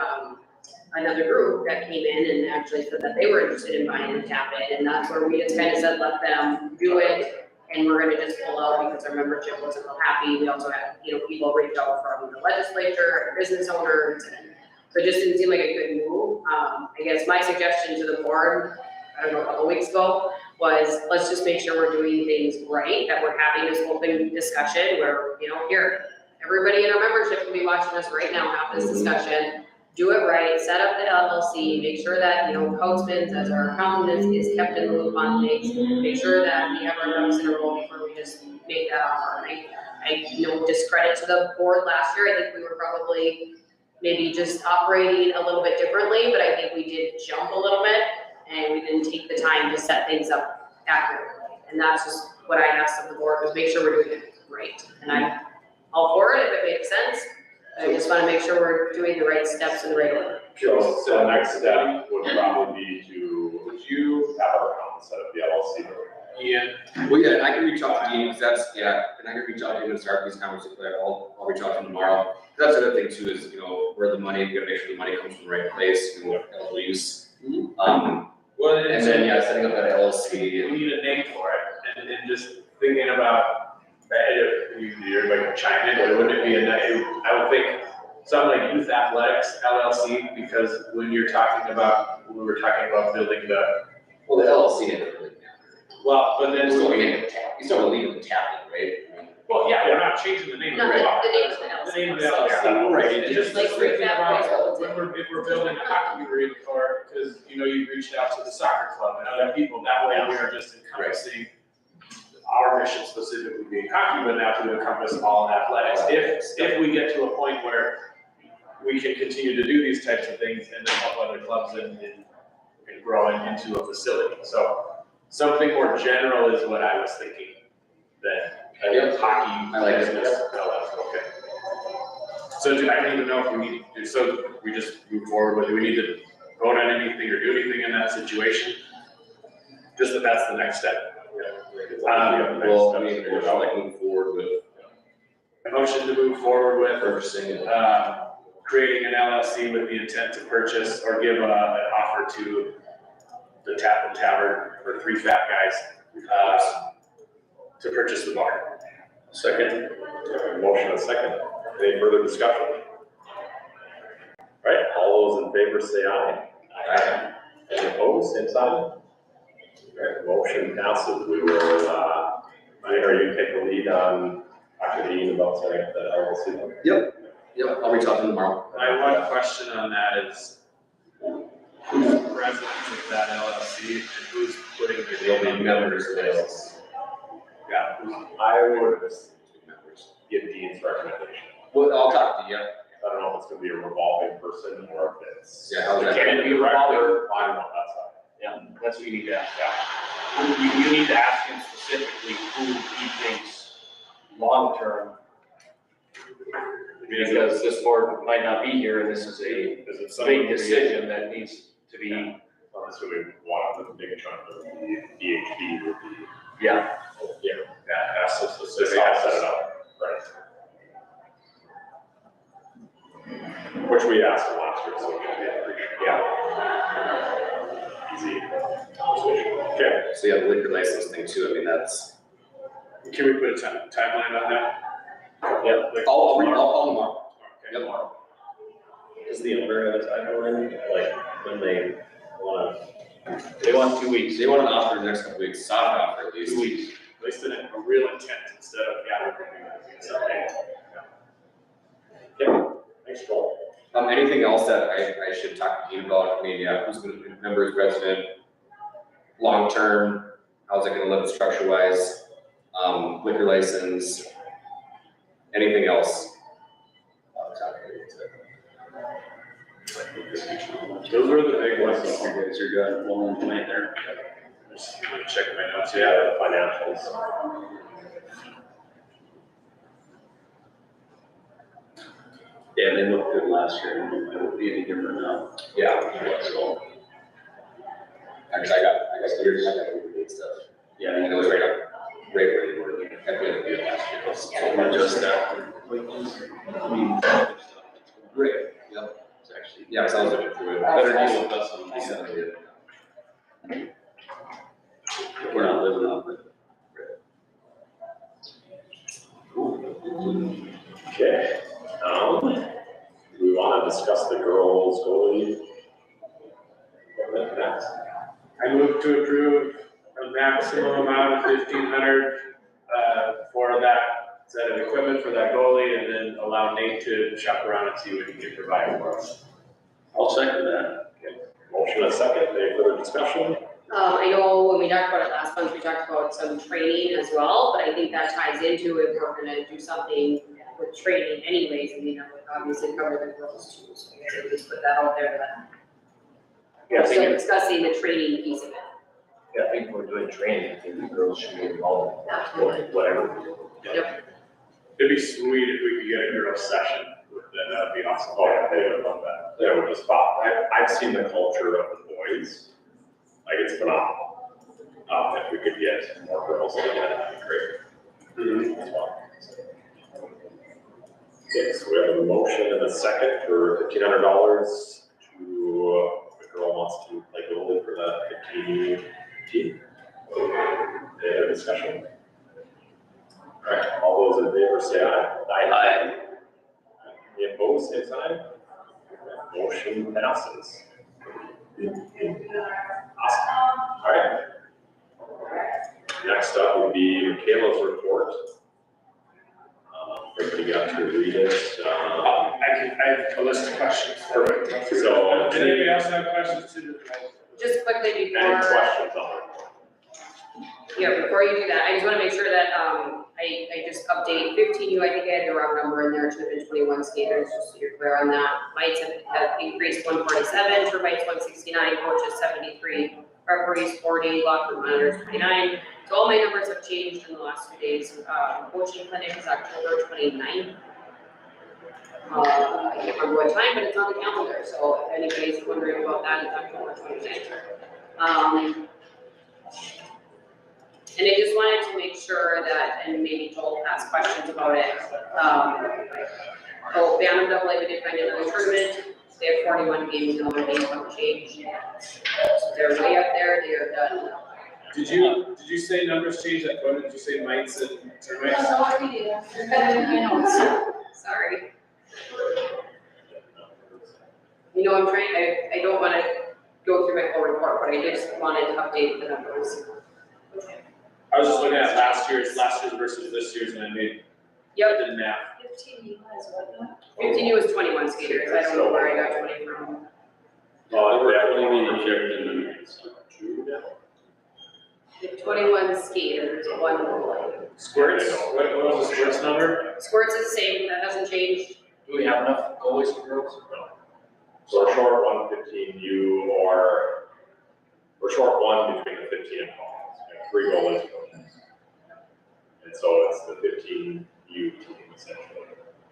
group that came in and actually said that they were interested in buying the tap in, and that's where we just kind of said, let them do it, and we're gonna just pull out because our membership wasn't real happy. We also had, people reach out from the legislature and business owners, and so it just didn't seem like a good move. I guess my suggestion to the board, I don't know, a couple weeks ago, was let's just make sure we're doing things right, that we're having this open discussion where, here, everybody in our membership will be watching us right now, have this discussion. Do it right, set up the LLC, make sure that, Coachman's as our accountant is kept in the loop on things, make sure that we have our ducks in a row before we just make that offer. I discredit to the board last year, I think we were probably maybe just operating a little bit differently, but I think we did jump a little bit and we didn't take the time to set things up accurately. And that's just what I asked of the board, was make sure we're doing it right. And I'm all for it if it makes sense. I just want to make sure we're doing the right steps in the right order. So the next step would probably be to, would you have our account set up the LLC? Ian, Well, yeah, and I can reach out to Dean, because that's, yeah, and I can reach out to him and start these conversations, I'll reach out to him tomorrow. That's the other thing too, is, you know, where the money, you gotta make sure the money comes from the right place, you know, eligible use. well, And then, yeah, setting up that we LLC. need a name for it, and just thinking about, everybody can chime in, but wouldn't it be I would think something like Youth Athletics LLC, because when we were talking about building Well, the LLC never really matters. but then You still we, need to tap, you still leave the tapping, right? I mean, well, yeah, we're not changing the name No, of the the law. name of the LLC. The name of the LLC, Right, and just Like thinking about Refab if we're building a hockey arena, or, because, you know, you reached out to the soccer club and other people, that way we are just encompassing our mission specifically being hockey, but now to encompass all athletics. If we get to a point where we can continue to do these types of things and then help other clubs and growing into a facility. So something more general is what I was thinking, that hockey. I like it. Okay. So I don't even know if we need to, so we just move forward, but do we need to vote on anything or do anything in that situation? Just that that's the next step. Well, I mean, we're not like moving forward with A motion to move forward with, purchasing it. creating an LLC with the intent to purchase or give an offer to the Tap and Tavern for 3 fat guys, to purchase the bar. Second. Motion and second. Any further discussion? All right, all those in favor say aye. Aye. Any opposed, same sign? All right, motion passes. We will, Mayor, you take the lead on Dr. Dean about setting up the LLC. Yep, I'll reach out to him tomorrow. My one question on that is, who's president of that LLC and who's putting the There'll be members of this. Yeah, I would give Dean's recommendation. Well, I'll talk to you. I don't know if it's gonna be a revolving person or if it's. Yeah, how's that? Can it be a revolving? I don't know, that's fine. Yeah, that's what you need to ask. You need to ask him specifically who he thinks long-term, because this board might not be here, and this is a Is it something? big decision that needs to be, So we want the big chunk of the BHB would be. yeah. Yeah, that's so specific, I'll set it up, right. Which we asked him last year, so we can be appreciated. Yeah. Easy conversation. Okay. So yeah, the liquor license thing too, I mean, that's, can we put a timeline on that? Yeah. I'll call tomorrow. Okay. Yep. Is the owner of the timeline, like, when they wanna? They want 2 weeks. They want an offer in the next couple weeks, soft offer at least. 2 weeks. At least in a real intent instead of, we're gonna do something. Thanks, Joel. Anything else that I should talk to you about? I mean, yeah, who's gonna be members, president, long-term, how's it gonna look structure-wise, liquor license, anything else? Those were the big ones. You guys are good, one point there. Just gonna check my notes, Yeah, yeah. the financials. Yeah, they looked good last year, and it would be any different now. Yeah. So, Actually, I got the good stuff. yeah, And it was right up, right where you were, at the end of the year last year. so not just that. I mean, Great, yep. it's actually. Yeah, so I was looking through it. Better deal with us than I said I did. we're not living off it. Okay, do we wanna discuss the girls goalie? Next. I move to approve a maximum amount of 1,500, for that set of equipment for that goalie, and then allow Nate to shop around and see what he can provide for us. I'll second that. Motion and second, any further discussion? I know when we talked about it last month, we talked about some training as well, but I think that ties into if we're gonna do something with training anyways, I mean, that would obviously cover the girls too, so I guess we just put that out there that Yeah, I we're still think, discussing the training piece of it. I think we're doing training, I think the girls should be involved, Absolutely. whatever. It'd be sweet if we could get a girls session with the then that'd be awesome. Oh, yeah, they would love that. They would just pop. I've seen the culture of the boys. Like, it's phenomenal. If we could get more girls like that, that'd be great. As well. Okay, so we have a motion and a second for $1,500 to, the girl wants to play goalie for the 15 team. Any other discussion? All right, all those in favor say aye. Aye. Any opposed, same sign? Motion passes. Awesome. All right. Next up would be Michaela's report. Everybody got to read it. I have a list of questions. Perfect. So, Anybody else have questions to? Just quickly any before, questions on it? yeah, before you do that, I just wanna make sure that, I just update 15U, I think I had the wrong number in there, it should have been 21 skaters, just so you're clear on that. Mites have increased 147, termites 169, coaches 73, referees 40, locker monitors 29. So all my numbers have changed in the last 2 days. Coaching clinic is October 29th. I can't remember what time, but it's on the calendar, so if anybody's wondering about that, it's October 29th. And I just wanted to make sure that, and maybe Joel asked questions about it. Oh, Bantam Double, we did find another tournament. They have 41 games, no other games don't change. So they're way up there, they are done. Did you say numbers change at what? Did you say mites and termites? Sorry. You know, I'm trying, I don't wanna go through my whole report, but I just wanted to update the numbers. I was just looking at last year's versus this year's, and I made, Yep, did math. 15U was 21 skaters, I don't know where I got 20 from. Oh, We're yeah, only projecting two now. The 21 skaters, one goalie. Squirts, what was the squirts number? Squirts is the same, that hasn't changed. Do we have enough goalies for girls? No. So we're short 115U we're short one between the 15 and calls. We have 3 goalies coaches. And so it's the 15U team essentially.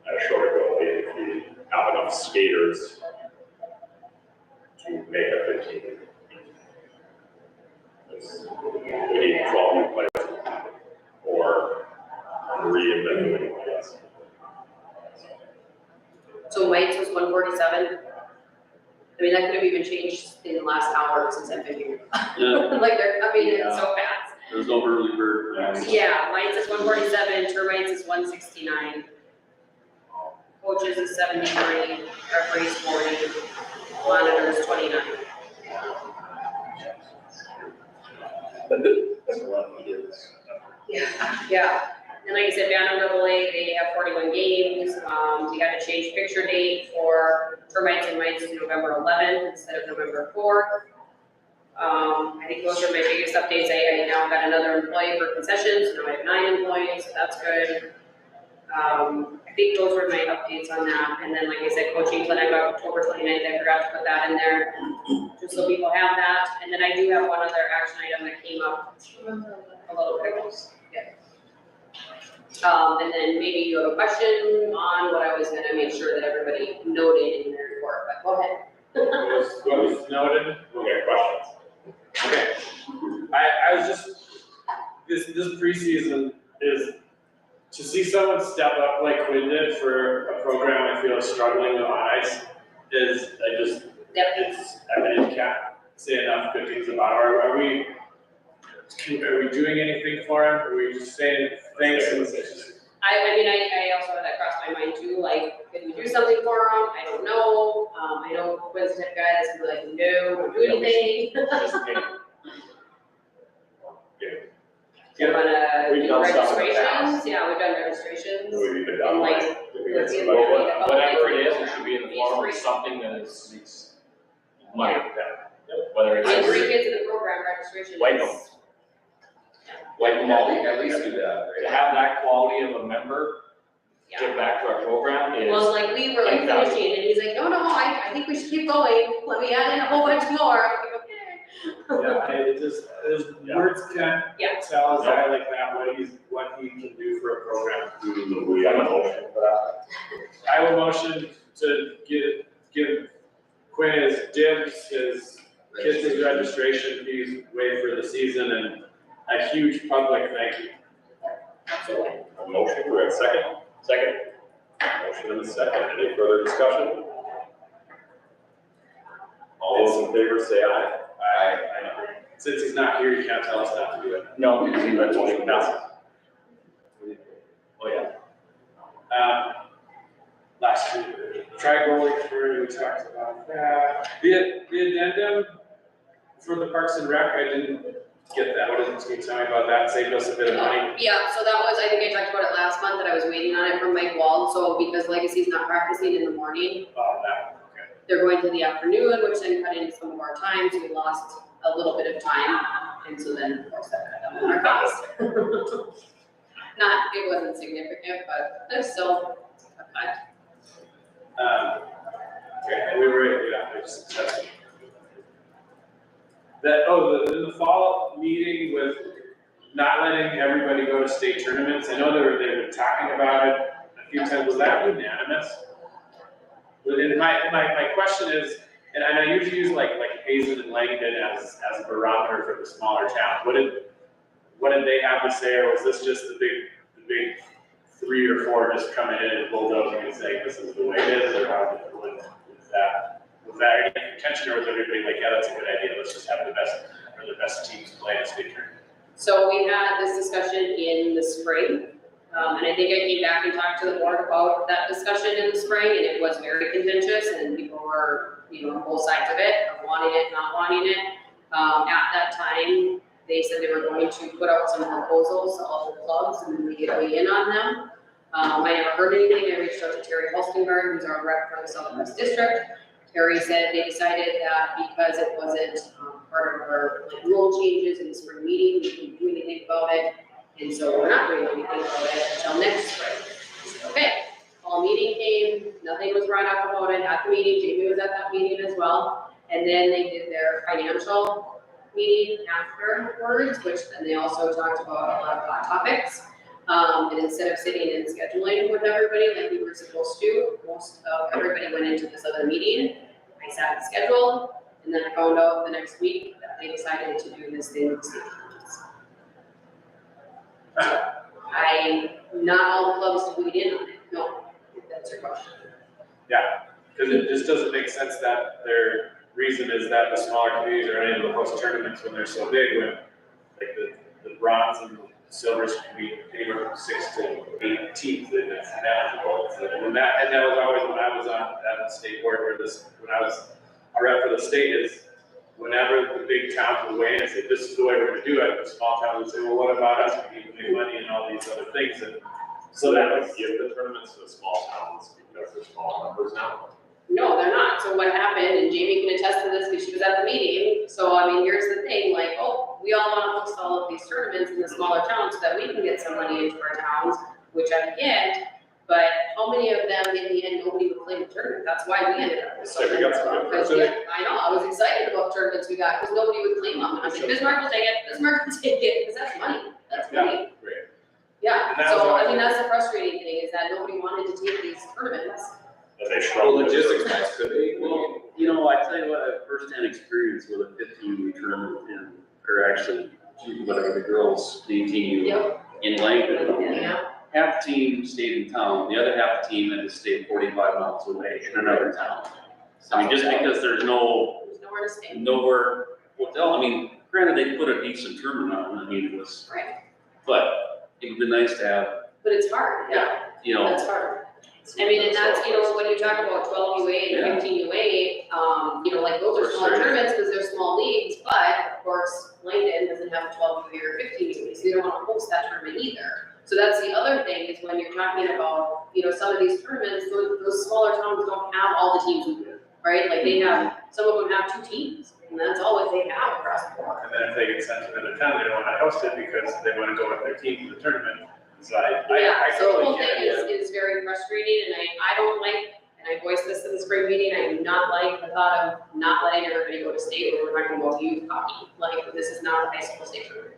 At a shorter goalie, if we have enough skaters to make a 15. We need 12 new players or reinvent new players. So White's was 147. I mean, that could have even changed in the last hour since I've been here. Yeah, Like they're coming in so fast. there's no early bird. Yeah, White's is 147, termites is 169. Coaches is 73, referees 40, monitors 29. That's a lot of years. Yeah, and like I said, Bantam Double A, they have 41 games. We got to change picture date for termites and mites to November 11th instead of November 4th. I think those are my biggest updates. I now got another employee for concessions, so now I have 9 employees, so that's good. I think those were my updates on that. And then, like I said, coaching clinic on October 29th, I forgot to put that in there, just so people have that. And then I do have one other action item that came up a little bit ago. Yeah. And then maybe you have a question on what I was gonna make sure that everybody noted in their report, but go ahead. What was noted? Okay, questions? Okay. I was just, this preseason is, to see someone step up like Quinn did for a program I feel is struggling on ice is, I mean, can't say enough good things about it. Are we doing anything for him? Are we just saying thanks and I mean, I also had that cross my mind too, like, could we do something for them? I don't know. I know Quinn's the type of guy that's gonna be like, no, don't do anything. Yeah. Wanna We've do done stuff in the registrations? Yeah, we've done registrations. We've been And done like, like. let's see, we're gonna need a couple Whatever it days. is, it should be in the form of something that is money, whether it's. And 3 kids in the program registration. Wipe them. Wipe them all. At least do that, To have that quality of a member, Yeah. get back to our program is. Well, like, we were like invaluable. finishing, and he's like, no, I think we should keep going, let me add in a whole bunch more, I'm like, okay. Yeah, it just, words can't Yeah. tell a guy like that what he can do for a program. Do we have a motion for that? I will motion to give Quinn his dibs, his kids' registration fees waived for the season, and a huge public thank you. So, a motion, do we have a second? Second. Motion and a second, any further discussion? All those in favor say aye. I know. Since he's not here, you can't tell us not to do it. No, because he That motion passes. Oh, yeah. Last year, try goalie for, we talked about that. The addendum for the Parks and Rec, I didn't get that. What did you tell me about that? Saved us a bit of money. Yeah, so that was, I think I talked about it last month, that I was waiting on it from Mike Wald, so because Legacy's not practicing in the morning, Oh, that, okay. they're going to the afternoon, which then cut into some of our time, so we lost a little bit of time, and so then, of course, that cut down on our cost. Not, it wasn't significant, but there's still a cut. Okay, and we were, yeah, that's. The fall meeting with not letting everybody go to state tournaments, I know they've been talking about it a few times, was that unanimous? And my question is, and I usually use like Hazen and Langdon as a barometer for the smaller towns, what did they have to say, or was this just the big 3 or 4 just coming in and bulldozing and saying this is the way it is, or how was that any contention, or was everybody like, yeah, that's a good idea, let's just have the best teams play in state tournament? So we had this discussion in the spring, and I think I came back and talked to the board about that discussion in the spring, and it was very contentious, and people were, on both sides of it, of wanting it, not wanting it. At that time, they said they were going to put out some proposals to all the clubs, and then we could weigh in on them. I never heard anything. I reached out to Terry Holstengard, who's our rep for the Southwest District. Terry said they decided that because it wasn't part of our rule changes in the spring meeting, we couldn't do anything about it. And so we're not doing anything about it until next spring. I said, okay, fall meeting came, nothing was brought up about it at the meeting. Jamie was at that meeting as well. And then they did their financial meeting afterwards, which then they also talked about a lot of hot topics. And instead of sitting and scheduling with everybody like we were supposed to, most of everybody went into this other meeting. I sat and scheduled, and then I found out the next week that they decided to do this thing with the state tournaments. Not all the clubs weighed in on it, no, if that's your question. Yeah, because it just doesn't make sense that their reason is that the smaller communities are unable to host tournaments when they're so big, when like the bronze and the silvers can be anywhere from 6 to 8 teams, and it's manageable. And that was always when I was on the state board, when I was a rep for the state, is whenever the big towns would weigh in and say, this is the way we're gonna do it, the small towns would say, well, what about us, we need to make money and all these other things, and So that would give the tournaments to the small towns because they're small numbers now? No, they're not. So what happened, and Jamie can attest to this because she was at the meeting. So I mean, here's the thing, like, oh, we all want to host all of these tournaments in the smaller towns so that we can get some money into our towns, which I get. But how many of them in the end, nobody would play the tournament? That's why we ended up with so many. Because I know, I was excited about tournaments we got because nobody would claim them. And I was like, Bismarck will take it, Bismarck will take it, because that's money. That's money. great. Yeah, And that was so I awesome. mean, that's the frustrating thing, is that nobody wanted to take these tournaments. That they Well, struggle. logistics wise, could they? Well, I tell you what, I have firsthand experience with a 15U tournament or actually, whatever, the girls' DTU Yep. in Langdon. Yeah. Half the team stayed in town, the other half the team had to stay 45 miles away in another town. I mean, just because there's There's nowhere to stay. nowhere hotel, I mean, granted, they put a decent tournament on, I mean, it was, Right. but it would be nice to have, But it's hard, yeah, that's hard. I mean, and that's, when you talk about 12 UA and 15 UA, like those are small Frustrating. tournaments because they're small leagues, but of course, Langdon doesn't have 12 UA or 15 UA, so you don't want to host that tournament either. So that's the other thing, is when you're talking about, some of these tournaments, those smaller towns don't have all the teams we do, right? Like they have, some of them have 2 teams, and that's all that they have across the board. And then if they get sent to another town, they don't want to host it because they want to go with their team to the tournament. So I So the totally whole get thing it. is very frustrating, and I don't like, and I voiced this in the spring meeting, I do not like the thought of not letting everybody go to state when we're talking about youth hockey. Like, this is not a high school state tournament.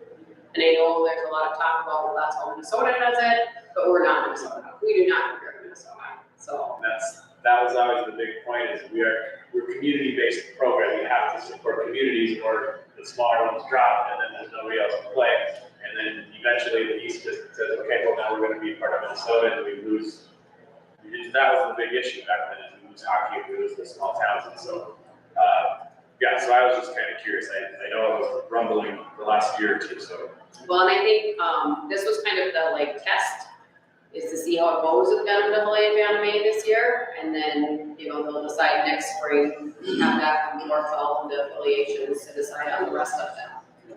And I know there's a lot of talk about, well, that's how Minnesota does it, but we're not Minnesota. We do not compare to Minnesota, so. that was always the big point is we're community-based program. We have to support communities or the smaller ones drop and then there's nobody else to play. And then eventually the East just says, okay, well now we're gonna be part of Minnesota and we lose. That was the big issue back then, is we lose hockey if we lose the small towns. And so, yeah, so I was just kind of curious. I know I was rumbling the last year or two, so. Well, and I think, this was kind of the like test, is to see how it goes with NWA and Bantam this year, and then, you know, they'll decide next spring, have that come forth to all of the affiliations to decide on the rest of them.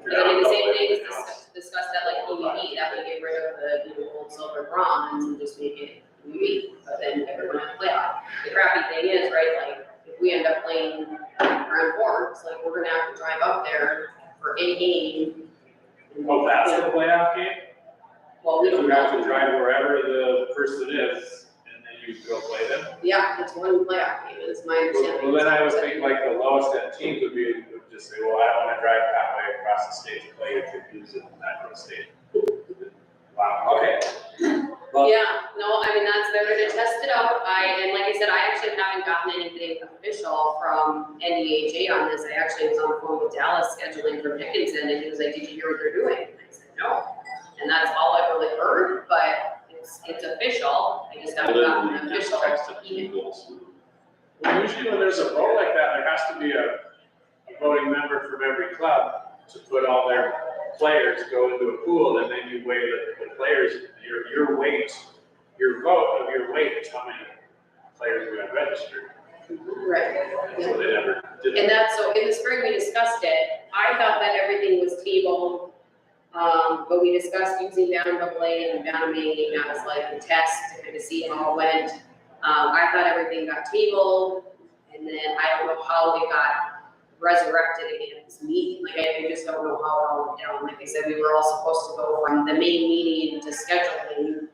And then the same thing is discussed at like EVP, that we get rid of the, you know, gold, silver, bronze, and just make it EVP, but then everyone has playoff. The crappy thing is, right, like, if we end up playing Grand Forks, like, we're gonna have to drive up there for any game. Oh, that's the playoff game? Well, we don't You have know. to drive wherever the person is, and then you go play them? Yeah, it's one playoff game, is my understanding. Well, then I was thinking like the lowest end teams would just say, well, I don't wanna drive halfway across the state to play if you lose it in that state. Wow, okay. Well, Yeah, no, I mean, they're gonna test it out. And like I said, I actually haven't gotten anything official from NDHA on this. I actually was on the phone with Dallas scheduling for Dickinson, and he was like, did you hear what they're doing? And I said, no. And that's all I've really heard, but it's official. I just haven't gotten an official email. Well, usually when there's a vote like that, there has to be a voting member from every club to put all their players go into a pool, and then you weigh the players, your weight, your vote of your weight is how many players we have registered. Right. So they never did that. And that's, so in the spring, we discussed it. I thought that everything was tabled, but we discussed using Bantam AA and Bantam A as like a test to kind of see how it went. I thought everything got tabled, and then I don't know how it got resurrected again at this meeting. Like, I just don't know how it all went down. Like I said, we were all supposed to go from the main meeting to scheduling.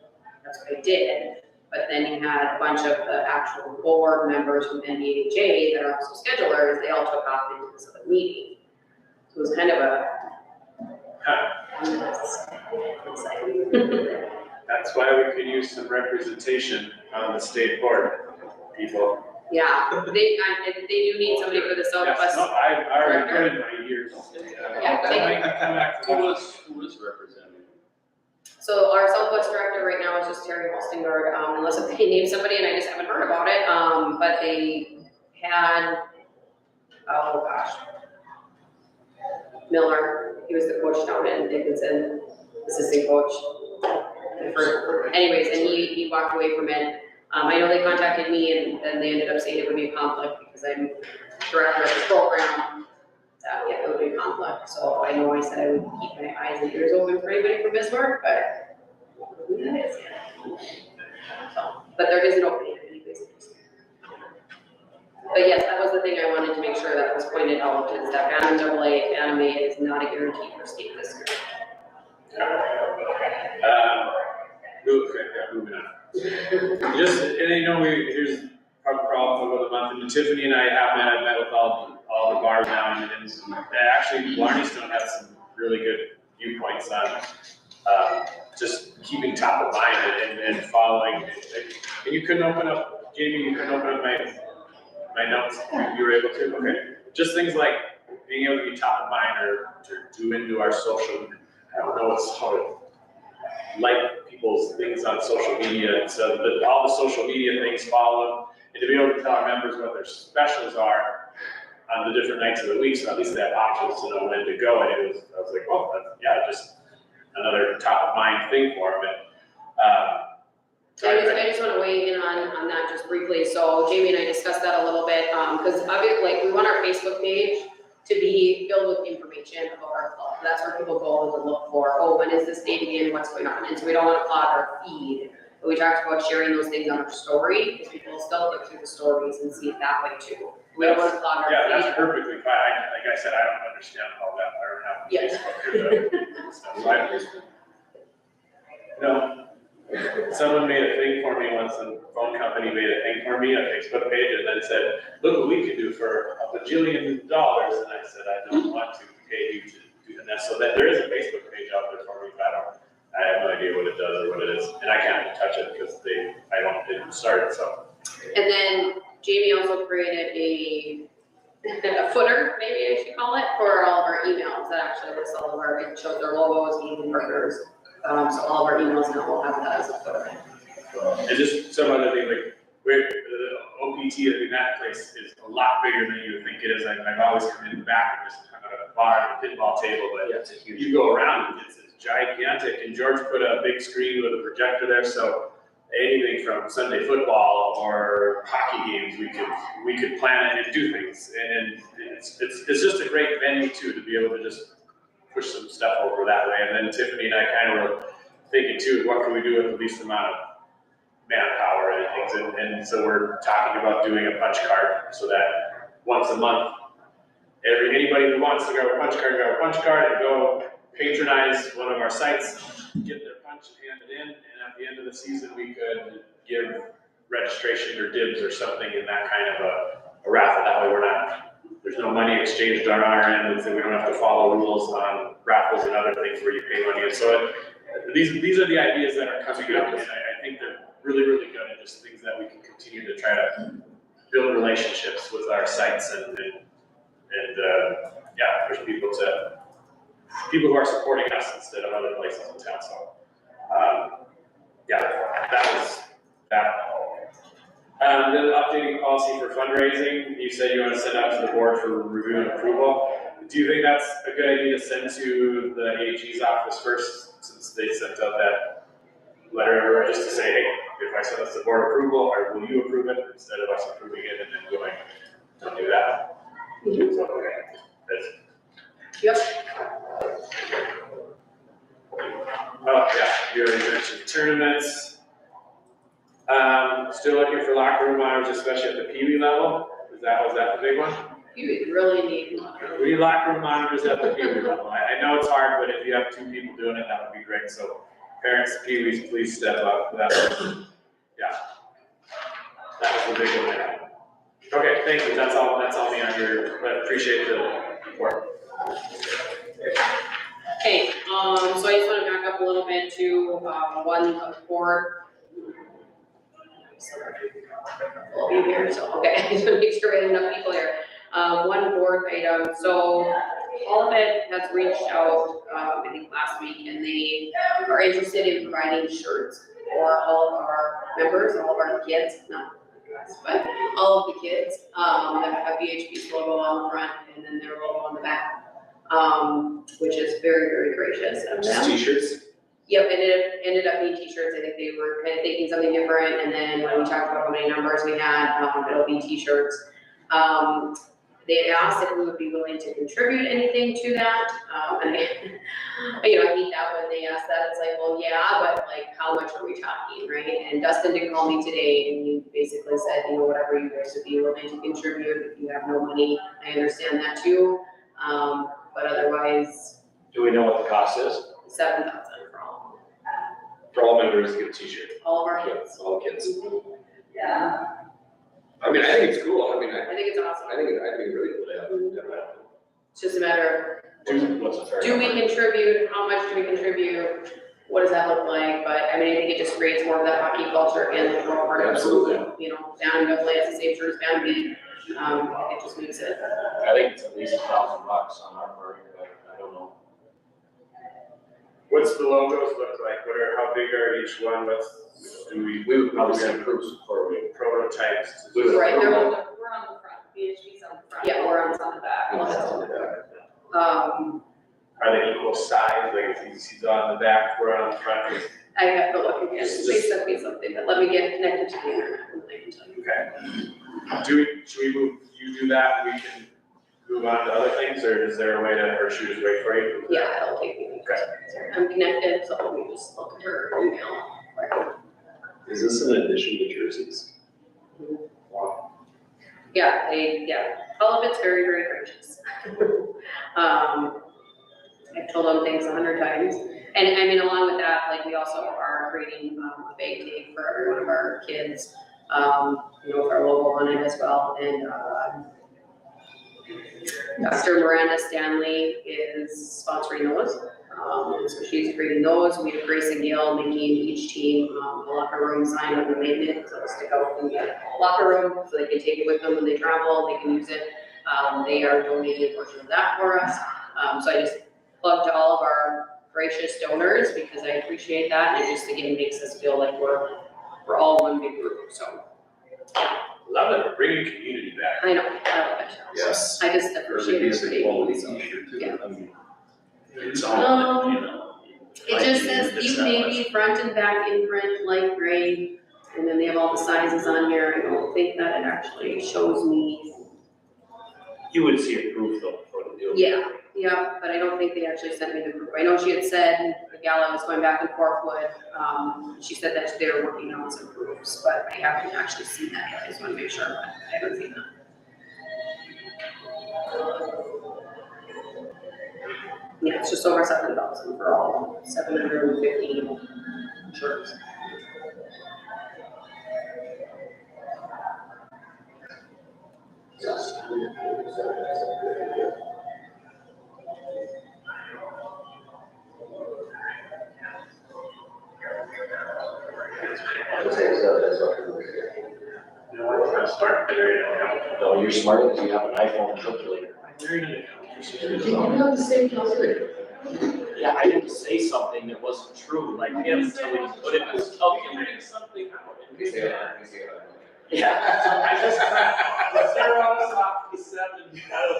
That's what I did. But then you had a bunch of the actual board members from NDHA that are also schedulers. They all took off into this other meeting. So it was kind of a. That's why we could use some representation on the state board, people. Yeah, they do need somebody for the Southwest. Yes, no, I already put in my years. Yeah, Come back to Who that. is representing? So our Southwest director right now is just Terry Holstingard, unless if they name somebody and I just haven't heard about it, but they had, oh gosh. Miller, he was the coach down in Dickinson, assistant coach. Anyways, and he walked away from it. I know they contacted me and then they ended up saying it would be a conflict because I'm director of the program. Yeah, it would be a conflict. So I know I said I would keep my eyes and ears open for anybody from Bismarck, but who that is yet. So, but there is an opening if anybody's interested. But yes, that was the thing I wanted to make sure that was pointed out, is that Bantam AA, Bantam A is not a guarantee for state this year. Moving on. Just, and you know, here's our problem over the month, and Tiffany and I have met with all the bars now, and actually Blarneystone has some really good viewpoints on just keeping top of mind and following. And you couldn't open up, Jamie, you couldn't open up my notes, you were able to, okay. Just things like being able to be top of mind or to do into our social, I don't know what's hard, like people's things on social media, and so all the social media things follow, and to be able to tell our members what their specials are on the different nights of the week, so at least they have options to know when to go, and I was like, oh, that's, yeah, just another top of mind thing for them. I just want to weigh in on that just briefly. So Jamie and I discussed that a little bit, because obviously, like, we want our Facebook page to be filled with information about our club. That's where people go to look for, oh, when is this date again, what's going on? And so we don't want to clog our feed. But we talked about sharing those things on our story, because people will still look through the stories and see it that way too. We don't want to clog our feed. Yeah, that's perfectly fine. Like I said, I don't understand all that, I don't have Yes. Facebook. No. Someone made a thing for me once, and phone company made a thing for me, a Facebook page, and then said, look what we can do for $1 bajillion. And I said, I don't want to pay you to do that. So that there is a Facebook page out there for me, but I have no idea what it does or what it is. And I can't touch it because I didn't start it, so. And then Jamie also created a footer, maybe I should call it, for all of our emails, that actually lists all of our, it shows our logos, games and partners. So all of our emails now will have that as a footer. And just some other thing, like, the OPT, I mean, that place is a lot bigger than you would think it is. I've always come in the back and there's kind of a bar and a pinball table, but Yeah, it's a huge. you go around and it's gigantic. And George put a big screen with a projector there, so anything from Sunday football or hockey games, we could plan it and do things. And it's just a great venue too, to be able to just push some stuff over that way. And then Tiffany and I kind of were thinking too, what can we do with the least amount of manpower and things, and so we're talking about doing a punch card, so that once a month, anybody who wants to grab a punch card and go patronize one of our sites, get their punch and hand it in, and at the end of the season, we could give registration or dibs or something in that kind of a raffle. That way there's no money exchanged on our end, and so we don't have to follow rules on raffles and other things where you pay money. And so these are the ideas that are coming up, and I think they're really, really good, and just things that we can continue to try to build relationships with our sites and push people who are supporting us instead of other places in town. So, that was that. Then updating policy for fundraising, you said you want to send out to the board for review and approval. Do you think that's a good idea to send to the AG's office first, since they sent out that letter, just to say, hey, if I send this to board approval, or will you approve it, instead of us approving it and then going to do that? So, okay. Yep. Oh, yeah, you already mentioned tournaments. Still looking for locker room honors, especially at the Pee Wee level. Was that the big one? You really need. We need locker room monitors at the Pee Wee level. I know it's hard, but if you have 2 people doing it, that would be great. So parents, Pee Wees, please step up. That was the big one there. Okay, thank you. That's all me on here, but appreciate the report. Okay, so I just want to back up a little bit to, one of board. All of you here, so, okay, I just want to make sure we have enough people here. One board item, so all of it has reached out, I think last week, and they are interested in providing shirts for all of our members, all of our kids, not us, but all of the kids, that have BHB's logo on the front and then their logo on the back. Which is very, very gracious of them. T-shirts? Yep, it ended up being t-shirts. I think they were kind of thinking something different, and then when we talked about how many numbers we had, it'll be t-shirts. They had asked if we would be willing to contribute anything to that, and I hate that when they ask that. It's like, well, yeah, but like, how much are we talking, right? And Dustin did call me today, and he basically said, whatever you guys would be willing to contribute. If you have no money, I understand that too. But otherwise. Do we know what the cost is? 7,000 for all. For all members to get a T-shirt. All of our kids. All kids. Yeah. I mean, I think it's cool. I think it's awesome. think it's really cool to have. It's just a matter What's the fair of, do we number? contribute, how much do we contribute, what does that look like? But I think it just creates more of that hockey culture again, like we're all part of it. Absolutely. Down definitely has the same shirts, down beat, it just makes it. I think it's at least $1,000 on our part, but I don't know. What's the logos look like? How big are each one? We would probably send proofs before we. Prototypes. Right, We're on the front, BHB's on the front. Yeah, we're on the back. Are they equal size? Like if he's on the back, we're on the front. I have to look again, they sent me something, but let me get connected to the internet, and I can tell you. Okay. Should we move, you do that, we can move on to other things, or is there a way to, or should we just wait for you? Yeah, it'll take me. Okay. I'm connected, so let me just look at her email. Is this in addition to jerseys? Yeah, all of it's very, very gracious. I've told them things 100 times. And along with that, like, we also are creating a bag tag for every one of our kids, with our logo on it as well. And Dr. Miranda Stanley is sponsoring those. So she's creating those. We have Grace and Gail making each team a locker room sign on the magnet, so it'll stick out in the locker room, so they can take it with them when they travel, they can use it. They are donating a portion of that for us. So I just plug to all of our gracious donors because I appreciate that, and it just again makes us feel like we're all one big group, so. Love it, bringing community back. I know, I love it. Yes. I just appreciate it. Yeah. It's all, you know. It just says deep navy, front and back imprint, light gray, and then they have all the sizes on here. I don't think that it actually shows me. You would see a proof though for the deal. Yeah, but I don't think they actually sent me the proof. I know she had said, the gal I was going back and forth with, she said that they were working on some proofs, but I haven't actually seen that yet. I just wanna make sure, but I haven't seen that. Yeah, it's just over 7,000 for all 715 shirts. No, you're smart because you have an iPhone calculator. Yeah, I didn't say something that wasn't true, like him until he put it in his calculator. Something out. Yeah, I just, the zero off the 7 out of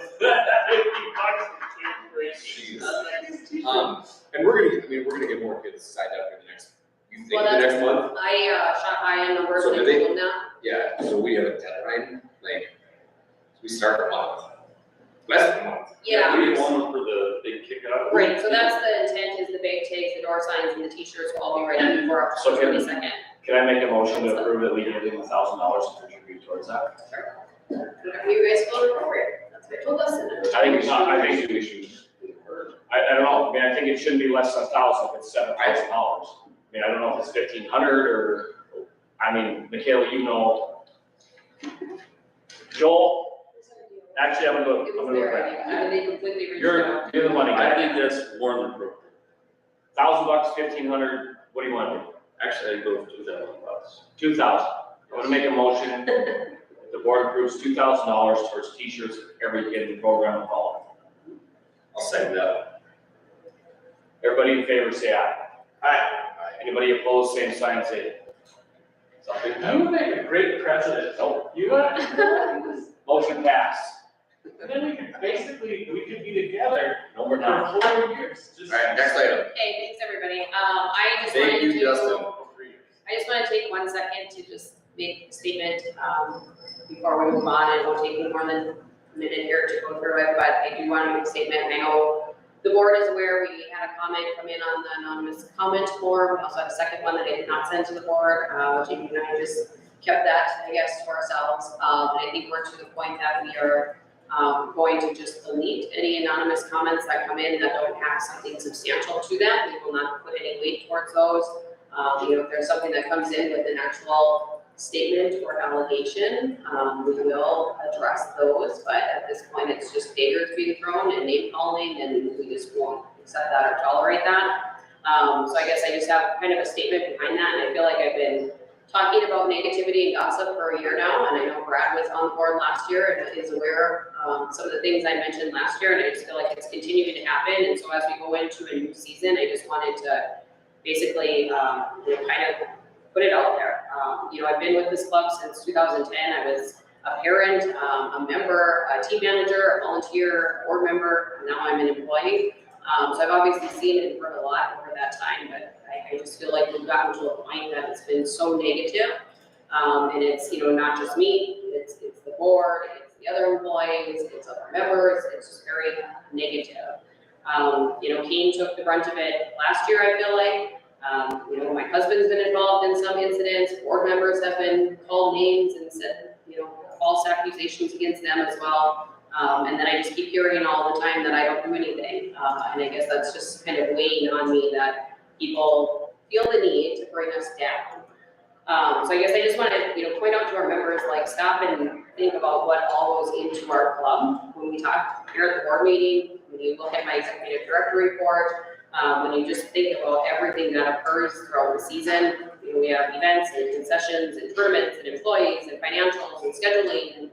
$50 And we're gonna get more kids signed up for the next, you think the next month? I shot high on numbers So and do they- told them that. Yeah, so we have a deadline, like, we start a month, less than a month. Yeah. We want for the big kickoff. Right, so that's the intent, is the big takes, the door signs, and the t-shirts will all be ready before So October can- 22nd. Can I make a motion to approve that we give him $1,000 to contribute towards that? Whatever you guys feel appropriate, that's what I told us. I think it's not, I think we should, I don't know, I mean, I think it shouldn't be less than 1,000 if it's $7,000. I mean, I don't know if it's 1,500 or, I mean, Michaela, you know. Joel, actually, I'm gonna go It was with their that. idea, they completely reached You're out. the money I guy. think that's more than appropriate. $1,000, 1,500, what do you want to do? Actually, I go with $2,000. 2,000. I'm gonna make a motion, the board approves $2,000 towards t-shirts for every kid in the program and all. I'll second that. Everybody in favor, say aye. Aye. Anybody opposed, same sign, say something. You would make a great president. Nope. You would. Motion passed. And then we could be together No, we're not. for 4 years. Just- Alright, next item. Okay, thanks, everybody. I just Thank wanted you, to. Justin. I just want to take 1 second to just make a statement, before we move on. It won't take me more than a minute here to go through it, but I do want to make a statement. I know the board is aware we had a comment come in on the anonymous comment form. We also had a second one that I did not send to the board. Jamie and I just kept that, I guess, to ourselves. And I think we're to the point that we are going to just delete any anonymous comments that come in that don't have something substantial to them. We will not put any weight towards those. If there's something that comes in with an actual statement or allegation, we will address those, but at this point, it's just daggers being thrown and name calling, and we just won't accept that or tolerate that. So I guess I just have kind of a statement behind that, and I feel like I've been talking about negativity and gossip for a year now, and I know Brad was on board last year and is aware of some of the things I mentioned last year, and I just feel like it's continuing to happen, and so as we go into a new season, I just wanted to basically, kind of put it out there. I've been with this club since 2010. I was a parent, a member, a team manager, a volunteer, a board member, and now I'm an employee. So I've obviously seen and heard a lot over that time, but I just feel like we've gotten to a point that it's been so negative. And it's, not just me, it's the board, it's the other employees, it's other members, it's just very negative. Kane took the brunt of it last year, I feel like. My husband's been involved in some incidents, board members have been called names and said, false accusations against them as well. And then I just keep hearing all the time that I don't do anything. And I guess that's just kind of weighing on me that people feel the need to bring us down. So I guess I just wanna, point out to our members, like, stop and think about what all goes into our club. When we talk here at the board meeting, when you look at my executive director report, when you just think about everything that occurs throughout the season, we have events and concessions and tournaments and employees and financials and scheduling and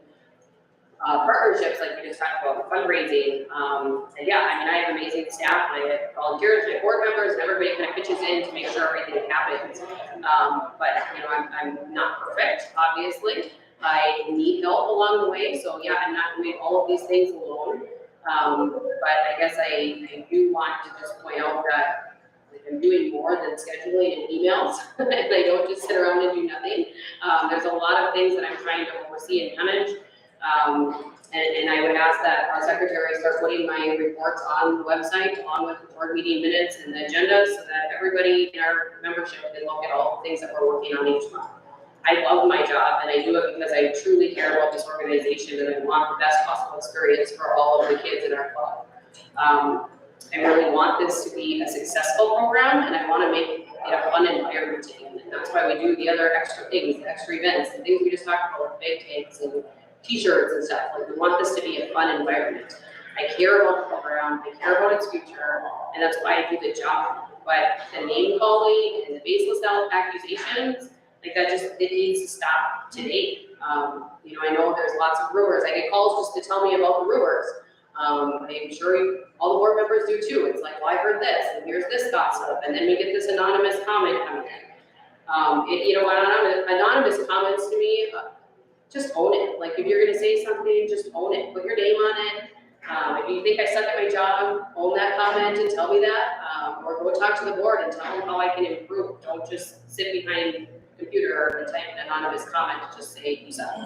partnerships, like we just talked about, fundraising. And yeah, I mean, I have amazing staff, and I have volunteers, I have board members, and everybody kind of pitches in to make sure everything happens. But, I'm not perfect, obviously. I need help along the way, so yeah, I'm not doing all of these things alone. But I guess I do want to just point out that I'm doing more than scheduling and emails, and I don't just sit around and do nothing. There's a lot of things that I'm trying to oversee and manage. And I would ask that our secretary start putting my reports on the website, along with the board meeting minutes and the agendas, so that everybody in our membership can look at all the things that we're working on each month. I love my job, and I do it because I truly care about this organization, and I want the best possible experience for all of the kids in our club. I really want this to be a successful program, and I want to make it a fun environment again. And that's why we do the other extra things, the extra events, the things we just talked about, big tanks and t-shirts and stuff. Like, we want this to be a fun environment. I care about the program, I care about its future, and that's why I do the job. But the name calling and the baseless accusations, like, that just, it needs to stop today. I know there's lots of rumors. I get calls just to tell me about the rumors. I'm sure all the board members do too. It's like, well, I heard this, and here's this gossip, and then we get this anonymous comment coming in. Anonymous comments to me, just own it. Like, if you're gonna say something, just own it. Put your name on it. If you think I suck at my job, own that comment and tell me that. Or go talk to the board and tell them how I can improve. Don't just sit behind a computer and type an anonymous comment to just say you suck.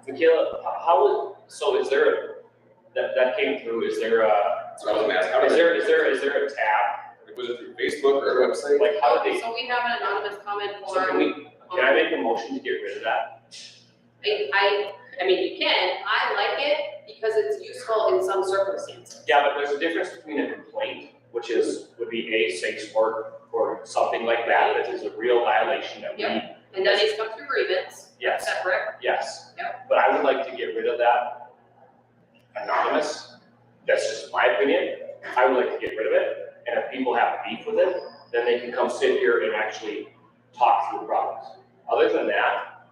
Michaela, so is there that came through, is there a, So I was gonna ask, how is did there a tab? was it through Facebook or a website? Like, how did they, So we have an anonymous comment so form. can I make a motion to get rid of that? I mean, you can. I like it because it's useful in some circumstances. Yeah, but there's a difference between a complaint, which would be a safe sport or something like that, that is a real violation that we. Yep. And that needs to come through grievance. Yes. Is that correct? Yes. Yep. But I would like to get rid of that anonymous. That's just my opinion. I would like to get rid of it. And if people have beef with it, then they can come sit here and actually talk through problems. Other than that,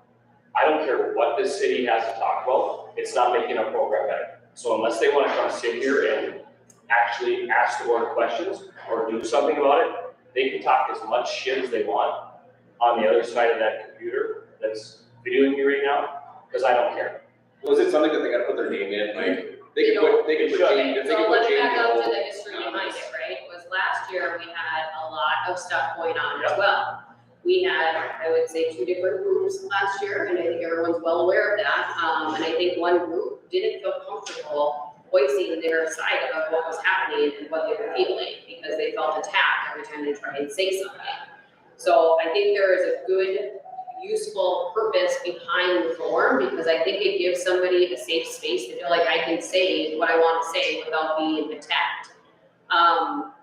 I don't care what this city has to talk about. It's not making our program better. So unless they want to come sit here and actually ask the board questions or do something about it, they can talk as much shit as they want on the other side of that computer that's videoing me right now, because I don't care. Was it something that they gotta put their name in, like, they You could put James, if they So could put let's James. back up to the history behind it, right? Was last year we had a lot of stuff going on as well. We had, I would say, 2 different groups last year, and I think everyone's well aware of that. And I think one group didn't feel comfortable voicing their side of what was happening and what they were feeling, because they felt attacked every time they tried to say something. So I think there is a good, useful purpose behind the form, because I think it gives somebody a safe space to feel like I can say what I want to say without being attacked.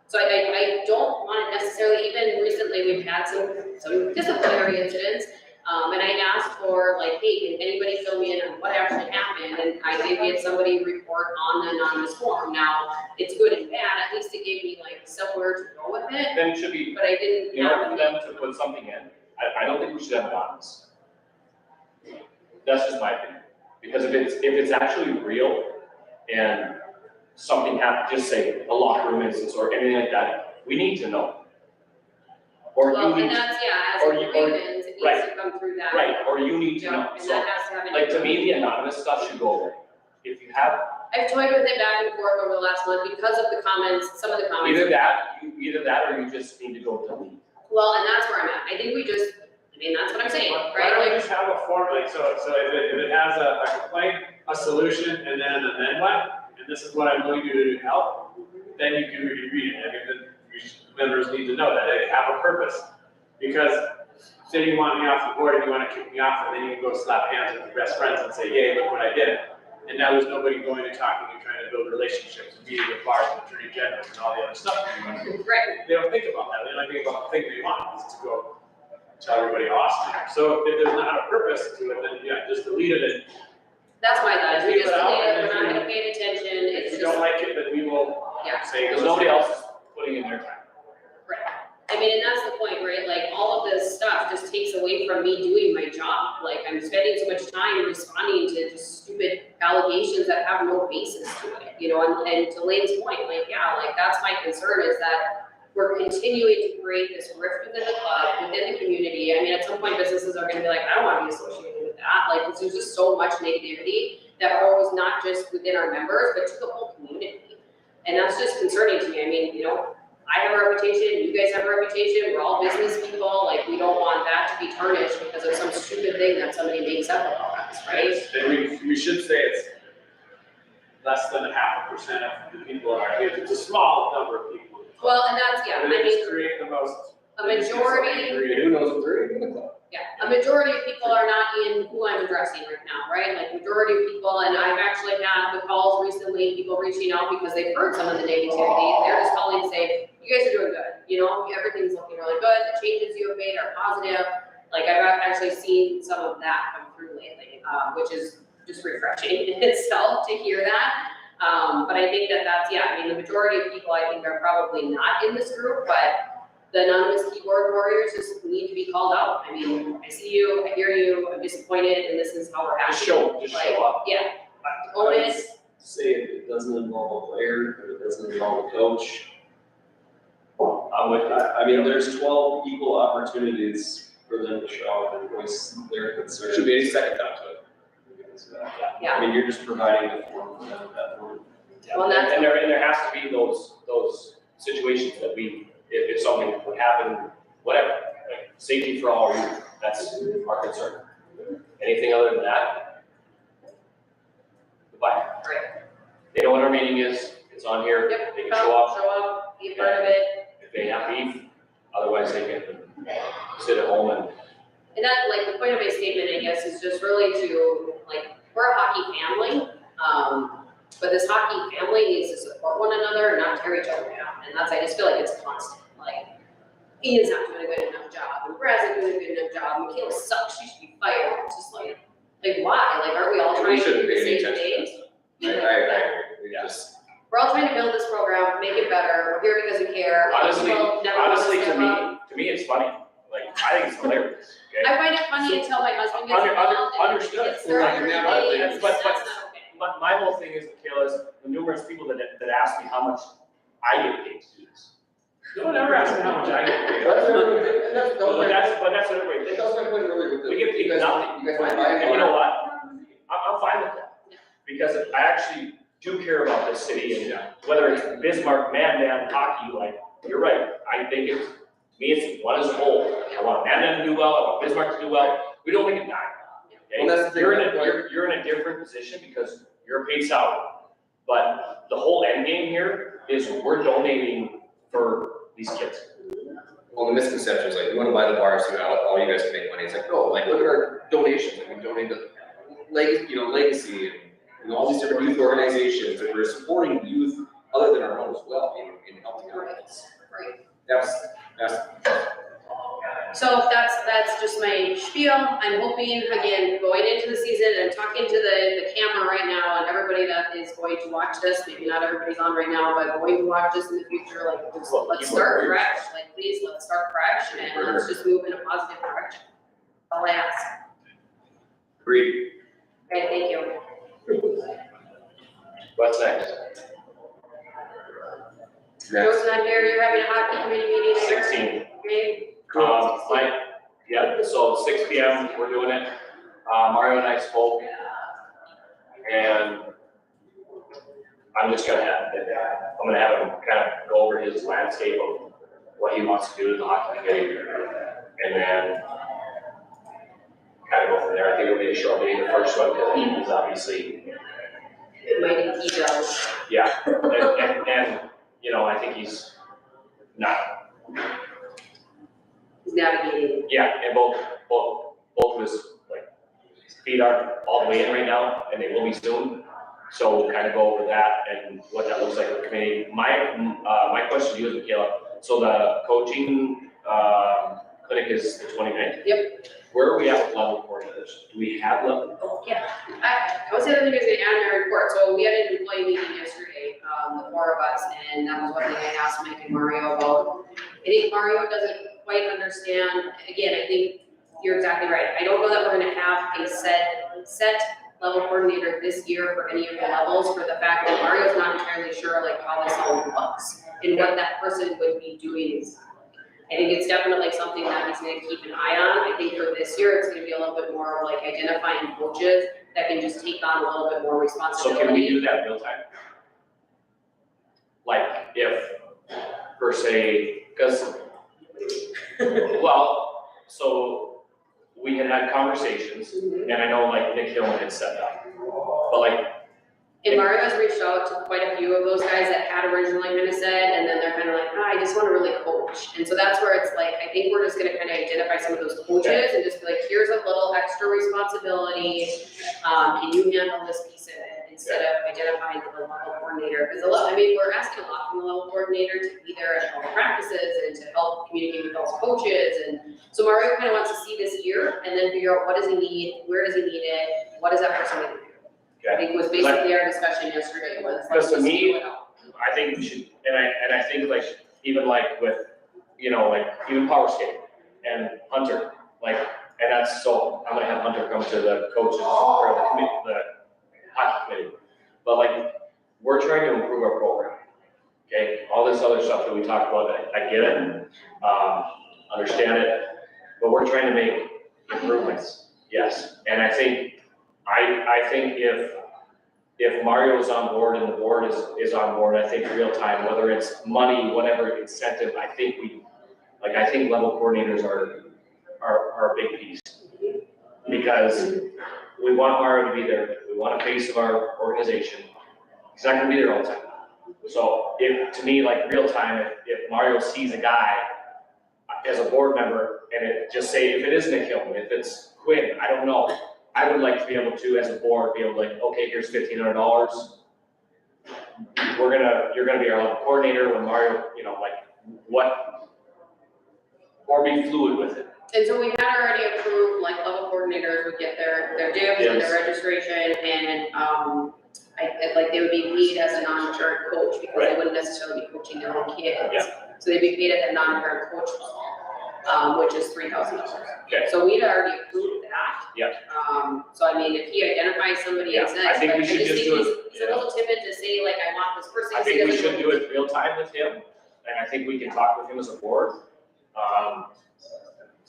So I don't want to necessarily, even recently, we've had some disciplinary incidents, and I asked for, like, hey, can anybody fill me in on what actually happened? And I did get somebody report on the anonymous form. Now, it's good and bad, at least it gave me like somewhere to go with it, Then it should be, but I didn't for them to put something in. I don't think we should have anonymous. That's just my opinion. Because if it's actually real and something happened, just say a locker room instance or anything like that, we need to know. Or Well, you and need, that's, as or a you- or- grievance, it needs to come through that. right, or you need to know. And So, that has to have an. like, to me, the anonymous stuff should go away. If you have, I've toyed with it back and forth over the last month because of the comments, some of the comments. either that, or you just need to go delete. Well, and that's where I'm at. I think we just, that's what I'm saying, Why right? don't we Like, just have a form, like, so if it has a complaint, a solution, and then an amendment, and this is what I'm willing to do to help, then you can read it. I mean, members need to know that they have a purpose. Because say you want me off the board and you want to kick me off, and then you can go slap hands with your best friends and say, yay, look what I did. And now there's nobody going and talking and trying to build relationships, meeting with bars and attorney generals and all the other stuff. right. They don't think about that. They only think about the thing they want, is to go tell everybody awesome. So if there's not a purpose to it, then yeah, just delete it and That's my thought, we Leave just it out, delete it, and we're if not you- gonna pay attention, if it's you just, don't like it, then we will yeah. say. Because nobody else is putting in their time. I mean, and that's the point, right? Like, all of this stuff just takes away from me doing my job. Like, I'm spending so much time responding to just stupid allegations that have no basis to it, you know? And to Lane's point, like, yeah, like, that's my concern is that we're continuing to create this rift within the club, within the community. I mean, at some point, businesses are gonna be like, I don't wanna be associated with that. Like, there's just so much negativity that grows not just within our members, but to the whole community. And that's just concerning to me. I mean, you know, I have a reputation, you guys have a reputation, we're all business people, like, we don't want that to be tarnished because of some stupid thing that somebody makes up about us, right? And we should say it's less than 0.5% of the people are, it's a small number of people. Well, and that's, yeah, I They just mean, create the most. a majority, Who knows if they're even in the club? yeah, a majority of people are not in who I'm addressing right now, right? Like, majority of people, and I've actually had the calls recently, people reaching out because they've heard some of the negativity, and they're just calling to say, you guys are doing good, you know, everything's looking really good, the changes you have made are positive. Like, I've actually seen some of that come through lately, which is just refreshing in itself to hear that. But I think that's, yeah, I mean, the majority of people I think are probably not in this group, but the anonymous keyboard warriors just need to be called out. I mean, I see you, I hear you, I'm disappointed, and this is how we're acting. Just show up. Yeah, I own would it, say if it doesn't involve a player, if it doesn't involve a coach. I mean, there's 12 equal opportunities for them to show up and voice their concerns. Should be any second thought to it. yeah. I mean, you're just providing a forum for them at that point. Well, that's- And there has to be those situations that if something would happen, whatever, like, safety for all our youth, that's our concern. Anything other than that? Goodbye. Right. They know what our meeting is, it's on here, Yep, they can come, show up, be a part of it. if they have beef, otherwise they can sit at home and. And that, like, the point of my statement, I guess, is just really to, like, we're a hockey family, but this hockey family needs to support one another and not tear each other down, and that's, I just feel like it's constant, like, Ian's not doing a good enough job, and Brad's not doing a good enough job, Michaela sucks, she should be fired, it's just like why, like, aren't we all We trying to shouldn't do the pay any same attention thing? I agree, we just, We're all trying to build this program, make it better, we're here because we care. Honestly, People never wanna honestly, step up. to me, it's funny, like, I think it's hilarious, okay? I find it funny until my husband gets Under- involved and understood. gets started, Yeah, and but- that's not okay. My whole thing is, Michaela, is the numerous people that ask me how much I get paid to do this. No one ever asked me how much I get paid. That's But that's what everybody That thinks. was my point earlier with the. We get paid you guys- nothing. You guys want to buy And you know what? I'm fine with that. Because I actually do care about this city and whether it's Bismarck, Mandan, hockey, like, you're right. I think it's, to me, it's one as a whole. I want Mandan to do well, I want Bismarck to do well. We don't make a dime. Okay? Well, that's the thing, You're in a different position because you're a paid salary. But the whole end game here is we're donating for these kids. Well, the misconception is like, you want to buy the bars, so all you guys can make money. It's like, no, like, look at our donations, like, we donate to Legacy, and all these different youth organizations, and we're supporting youth other than our own as well, in helping out. Right. That's, So that's just my spiel. I'm hoping, again, going into the season and talking to the camera right now and everybody that is going to watch this, maybe not everybody's on right now, but going to watch this in the future, like, let's start fresh. Like, please, let's start fresh and let's just move in a positive direction. All I ask. Agreed. Okay, thank you. What's next? Joe's not here, you're having a hockey committee meeting here? 16. Okay. So 6 PM, we're doing it. Mario and I spoke. And I'm just gonna have him kind of go over his landscape of what he wants to do in the hockey committee. And then kind of go from there. I think it'll be a short meeting, the first one, because he's obviously, It might be does. yeah. And, you know, I think he's not, He's navigating. yeah, and both of his, like, feet aren't all the way in right now, and they will be soon. So we'll kind of go over that and what that looks like with the committee. My question to you is, Michaela, so the coaching, clinic think, is the 29th. Yep. Where are we at with level coordinators? Do we have level? Oh, yeah. That was the other thing I was gonna add in our report. So we had an employee meeting yesterday, the 4 of us, and that was one thing I asked Mike and Mario about. I think Mario doesn't quite understand, again, I think you're exactly right. I don't know that we're gonna have a set level coordinator this year for any of the levels, for the fact that Mario's not entirely sure like how this all looks and what that person would be doing. I think it's definitely something that he's gonna keep an eye on. I think for this year, it's gonna be a little bit more of like identifying coaches that can just take on a little bit more So responsibility. can we do that real time? Like if, per se, because, well, so we had conversations, and I know like Nick Hillman had said that, but like, And Mario has reached out to quite a few of those guys that had originally kind of said, and then they're kind of like, I just want to really coach. And so that's where it's like, I think we're just gonna kind of identify some of those coaches and just be like, here's a little extra responsibility. Can you handle this piece of it instead of identifying the level coordinator? Because we're asking a lot from the level coordinator to be there at all the practices and to help communicate with those coaches. And so Mario kind of wants to see this year and then figure out what does he need, where does he need it, what does that person need to do? I think was basically our discussion yesterday was. Because to let's me, figure it out. I think we should, and I think like, even like with, like even power skating and Hunter, like, and that's, so I'm gonna have Hunter come to the coaches or the committee, the hockey committee. But like, we're trying to improve our program, okay? All this other stuff that we talked about, I get it, understand it, but we're trying to make improvements, yes. And I think if Mario is on board and the board is on board, I think real time, whether it's money, whatever incentive, I think level coordinators are a big piece. Because we want Mario to be there, we want a face of our organization. He's not gonna be there all the time. So to me, like real time, if Mario sees a guy as a board member, and just say, if it is Nick Hillman, if it's Quinn, I don't know. I would like to be able to, as a board, be able to like, okay, here's $1,500. You're gonna be our level coordinator when Mario, or be fluid with it. And so we had already approved, like level coordinators would get their dibs and their registration and, like they would be paid as a non-current coach because they wouldn't necessarily be coaching their own kids. Yeah. So they'd be paid at the non-current coach level, which is $3,000. Okay. So we'd already approved that. Yeah. So I mean, if he identifies somebody and says, I think we should just do it. He's a little timid to say like, I want this person. I think we should do it real time with him, and I think we can talk with him as a board.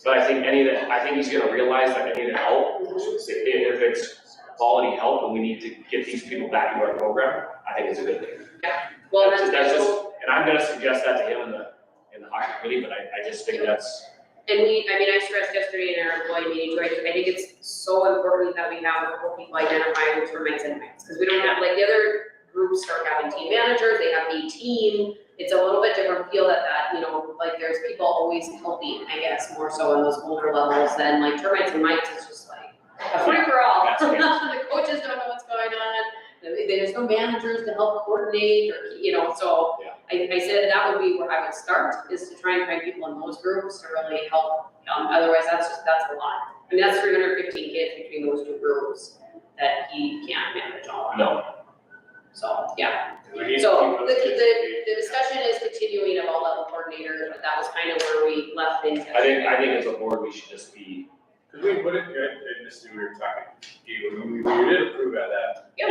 But I think he's gonna realize that any of the help, if it's quality help and we need to get these people back into our program, I think it's a good thing. Yeah. Well, that's just, and I'm gonna suggest that to him in the hockey committee, but I just think that's. And I stressed yesterday in our employee meeting, too, I think it's so important that we have people identifying tournaments and events, because we don't have, like, the other groups start having team managers, they have a team, it's a little bit different feel that, like, there's people always helping, I guess, more so on those older levels than, like, tournaments and nights, it's just like, a free for all. The coaches don't know what's going on, there's no managers to help coordinate, or, so. Yeah. I said that would be where I would start, is to try and find people in those groups to really help, otherwise that's a lot. I mean, that's 315 kids between those two groups that he can't manage all. No. So, yeah. We need So to keep the discussion is continuing about level coordinators, but that was kind of where we left things. I think as a board, we should just be. Because we put it, I just, we were talking, we did approve of that. Yep.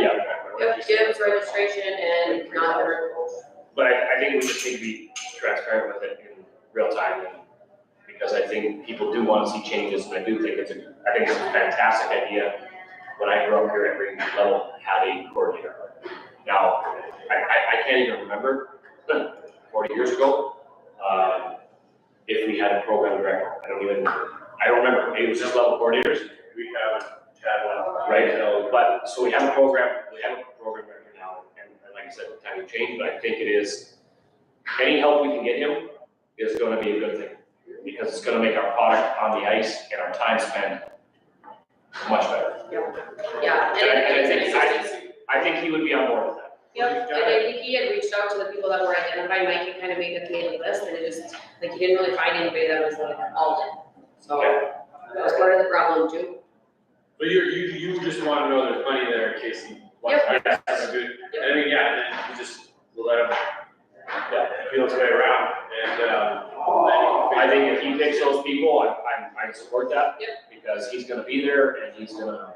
Yep, gyms, registration, and non-current coach. But I think we just need to be transparent with it in real time, because I think people do want to see changes, and I do think it's a fantastic idea. When I grew up here, every level had a coordinator. Now, I can't even remember 40 years ago, if we had a program director. I don't remember. It was just level coordinators. We haven't had one. Right, but, so we have a program director now, and like I said, time to change, but I think it is, any help we can get him is gonna be a good thing, because it's gonna make our product on the ice and our time spent much better. Yeah, and I think he would be on board with that. yep, and I think he had reached out to the people that were identified, Mike had kind of made the mailing list, and it just, like, he didn't really find anybody that was like all in. So that was part of the problem too. But you just wanna know there's money there in case he wants, I guess, that's good. And I mean, yeah, and then you just let him, feel his way around, and, I think if he picks those people, I support that. Yep. Because he's gonna be there and he's gonna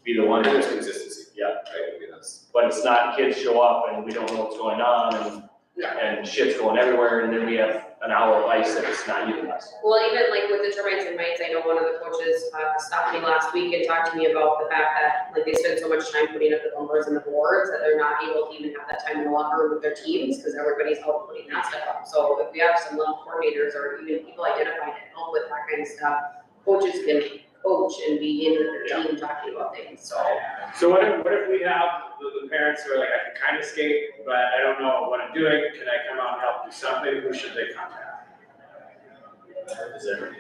be the one There's who's, consistency. yeah. Right, I mean, that's. But it's not kids show up and we don't know what's going on and shit's going everywhere and then we have an hour of ice that it's not utilized. Well, even like with the termites and mites, I know one of the coaches stopped me last week and talked to me about the fact that like they spend so much time putting up the bumpers and the boards that they're not able to even have that time in the locker room with their teams because everybody's out putting that stuff up. So if we have some level coordinators or even people identified to help with that kind of stuff, coaches can coach and be in with their team talking about things, so. So what if we have the parents who are like, I can kind of skate, but I don't know what I'm doing, can I come out and help do something, who should they contact? Is there,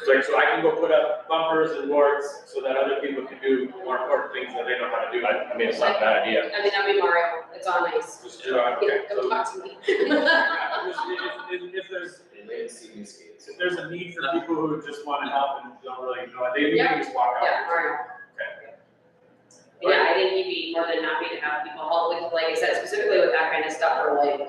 like, so I can go put up bumpers and boards so that other people can do more important things that they know how to do. I mean, it's not a bad idea. I mean, that'd be Mario, it's on ice. Just do it, okay, Come so. talk to me. If there's a need for people who just wanna help and don't really know, they can just walk out. Yeah, Mario. Yeah, I think he'd be more than happy to have people help with, like I said, specifically with that kind of stuff, or like,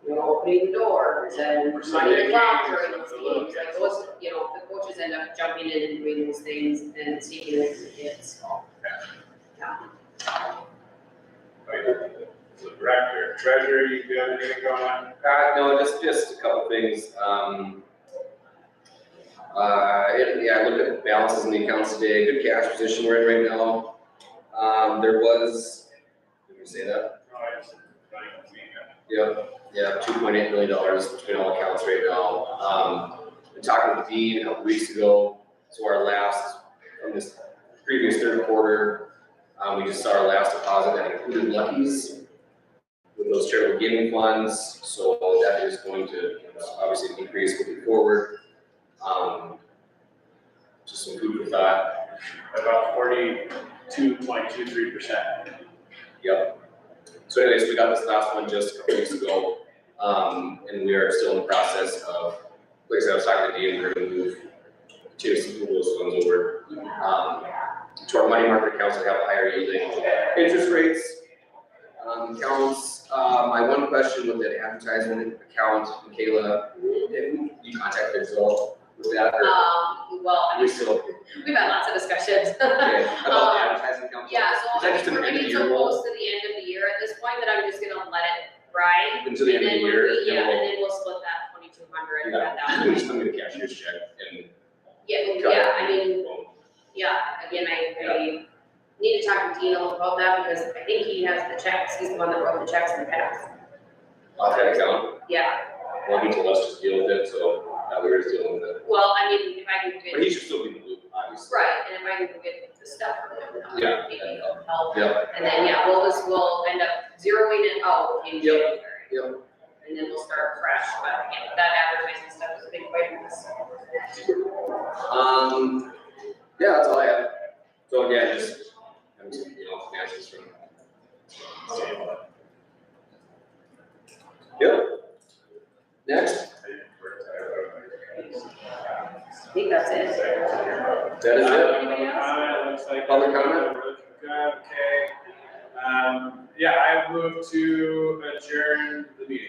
you know, opening the doors and Or running the Sunday clock games or during those something, games, like those, you know, the coaches end up jumping in and doing those things and seeking it for the kids, so. So director, treasurer, you have anything going on? No, just a couple things. I looked at the balances in the accounts today, good cash position we're in right now. There was, did we say that? No, I just, Yeah, $2.8 million between all accounts right now. Been talking with Dean a couple weeks ago, so our last, from this previous third quarter, we just saw our last deposit that included Lucky's with those charitable giving funds, so that is going to obviously increase moving forward. Just some food for thought. about 42.23%. Yep. So anyways, we got this last one just a couple weeks ago, and we are still in the process of, like I said, I was talking to Dean, we're gonna move some of those funds over, to our money market accounts that have higher yielding interest rates. Accounts, my one question with that advertisement account, Michaela, you contacted as well with that, or Well, I we mean, still, we've had lots of discussions. okay, about the advertising account? Yeah, so Is that just an we're end of getting the so year roll? close to the end of the year at this point that I'm just gonna let it ride. Until the end of the year? And then we'll split that 2,200 at that point. Just send me the cashier's check and. Yeah, I mean, yeah, again, I need to talk to Dean about that because I think he has the checks, he's the one that wrote the checks in the past. Off that account, Yeah, well, he told us just deal with it, so we were just dealing with it. well, I mean, if I can But get, he should still be in the loop, obviously. right, and if I can get the stuff from him, Yeah. maybe it'll help. Yep, And then, yeah, we'll end up zeroing it out in Yep. January. Yep. And then we'll start fresh, but yeah, that advertising stuff is a big fight for us. yeah, that's all I have. So again, just, answers from. Yep. Next. I think that's it. That is it. Anybody else? It looks like. Public comment? Good, okay. Yeah, I move to adjourn the meeting.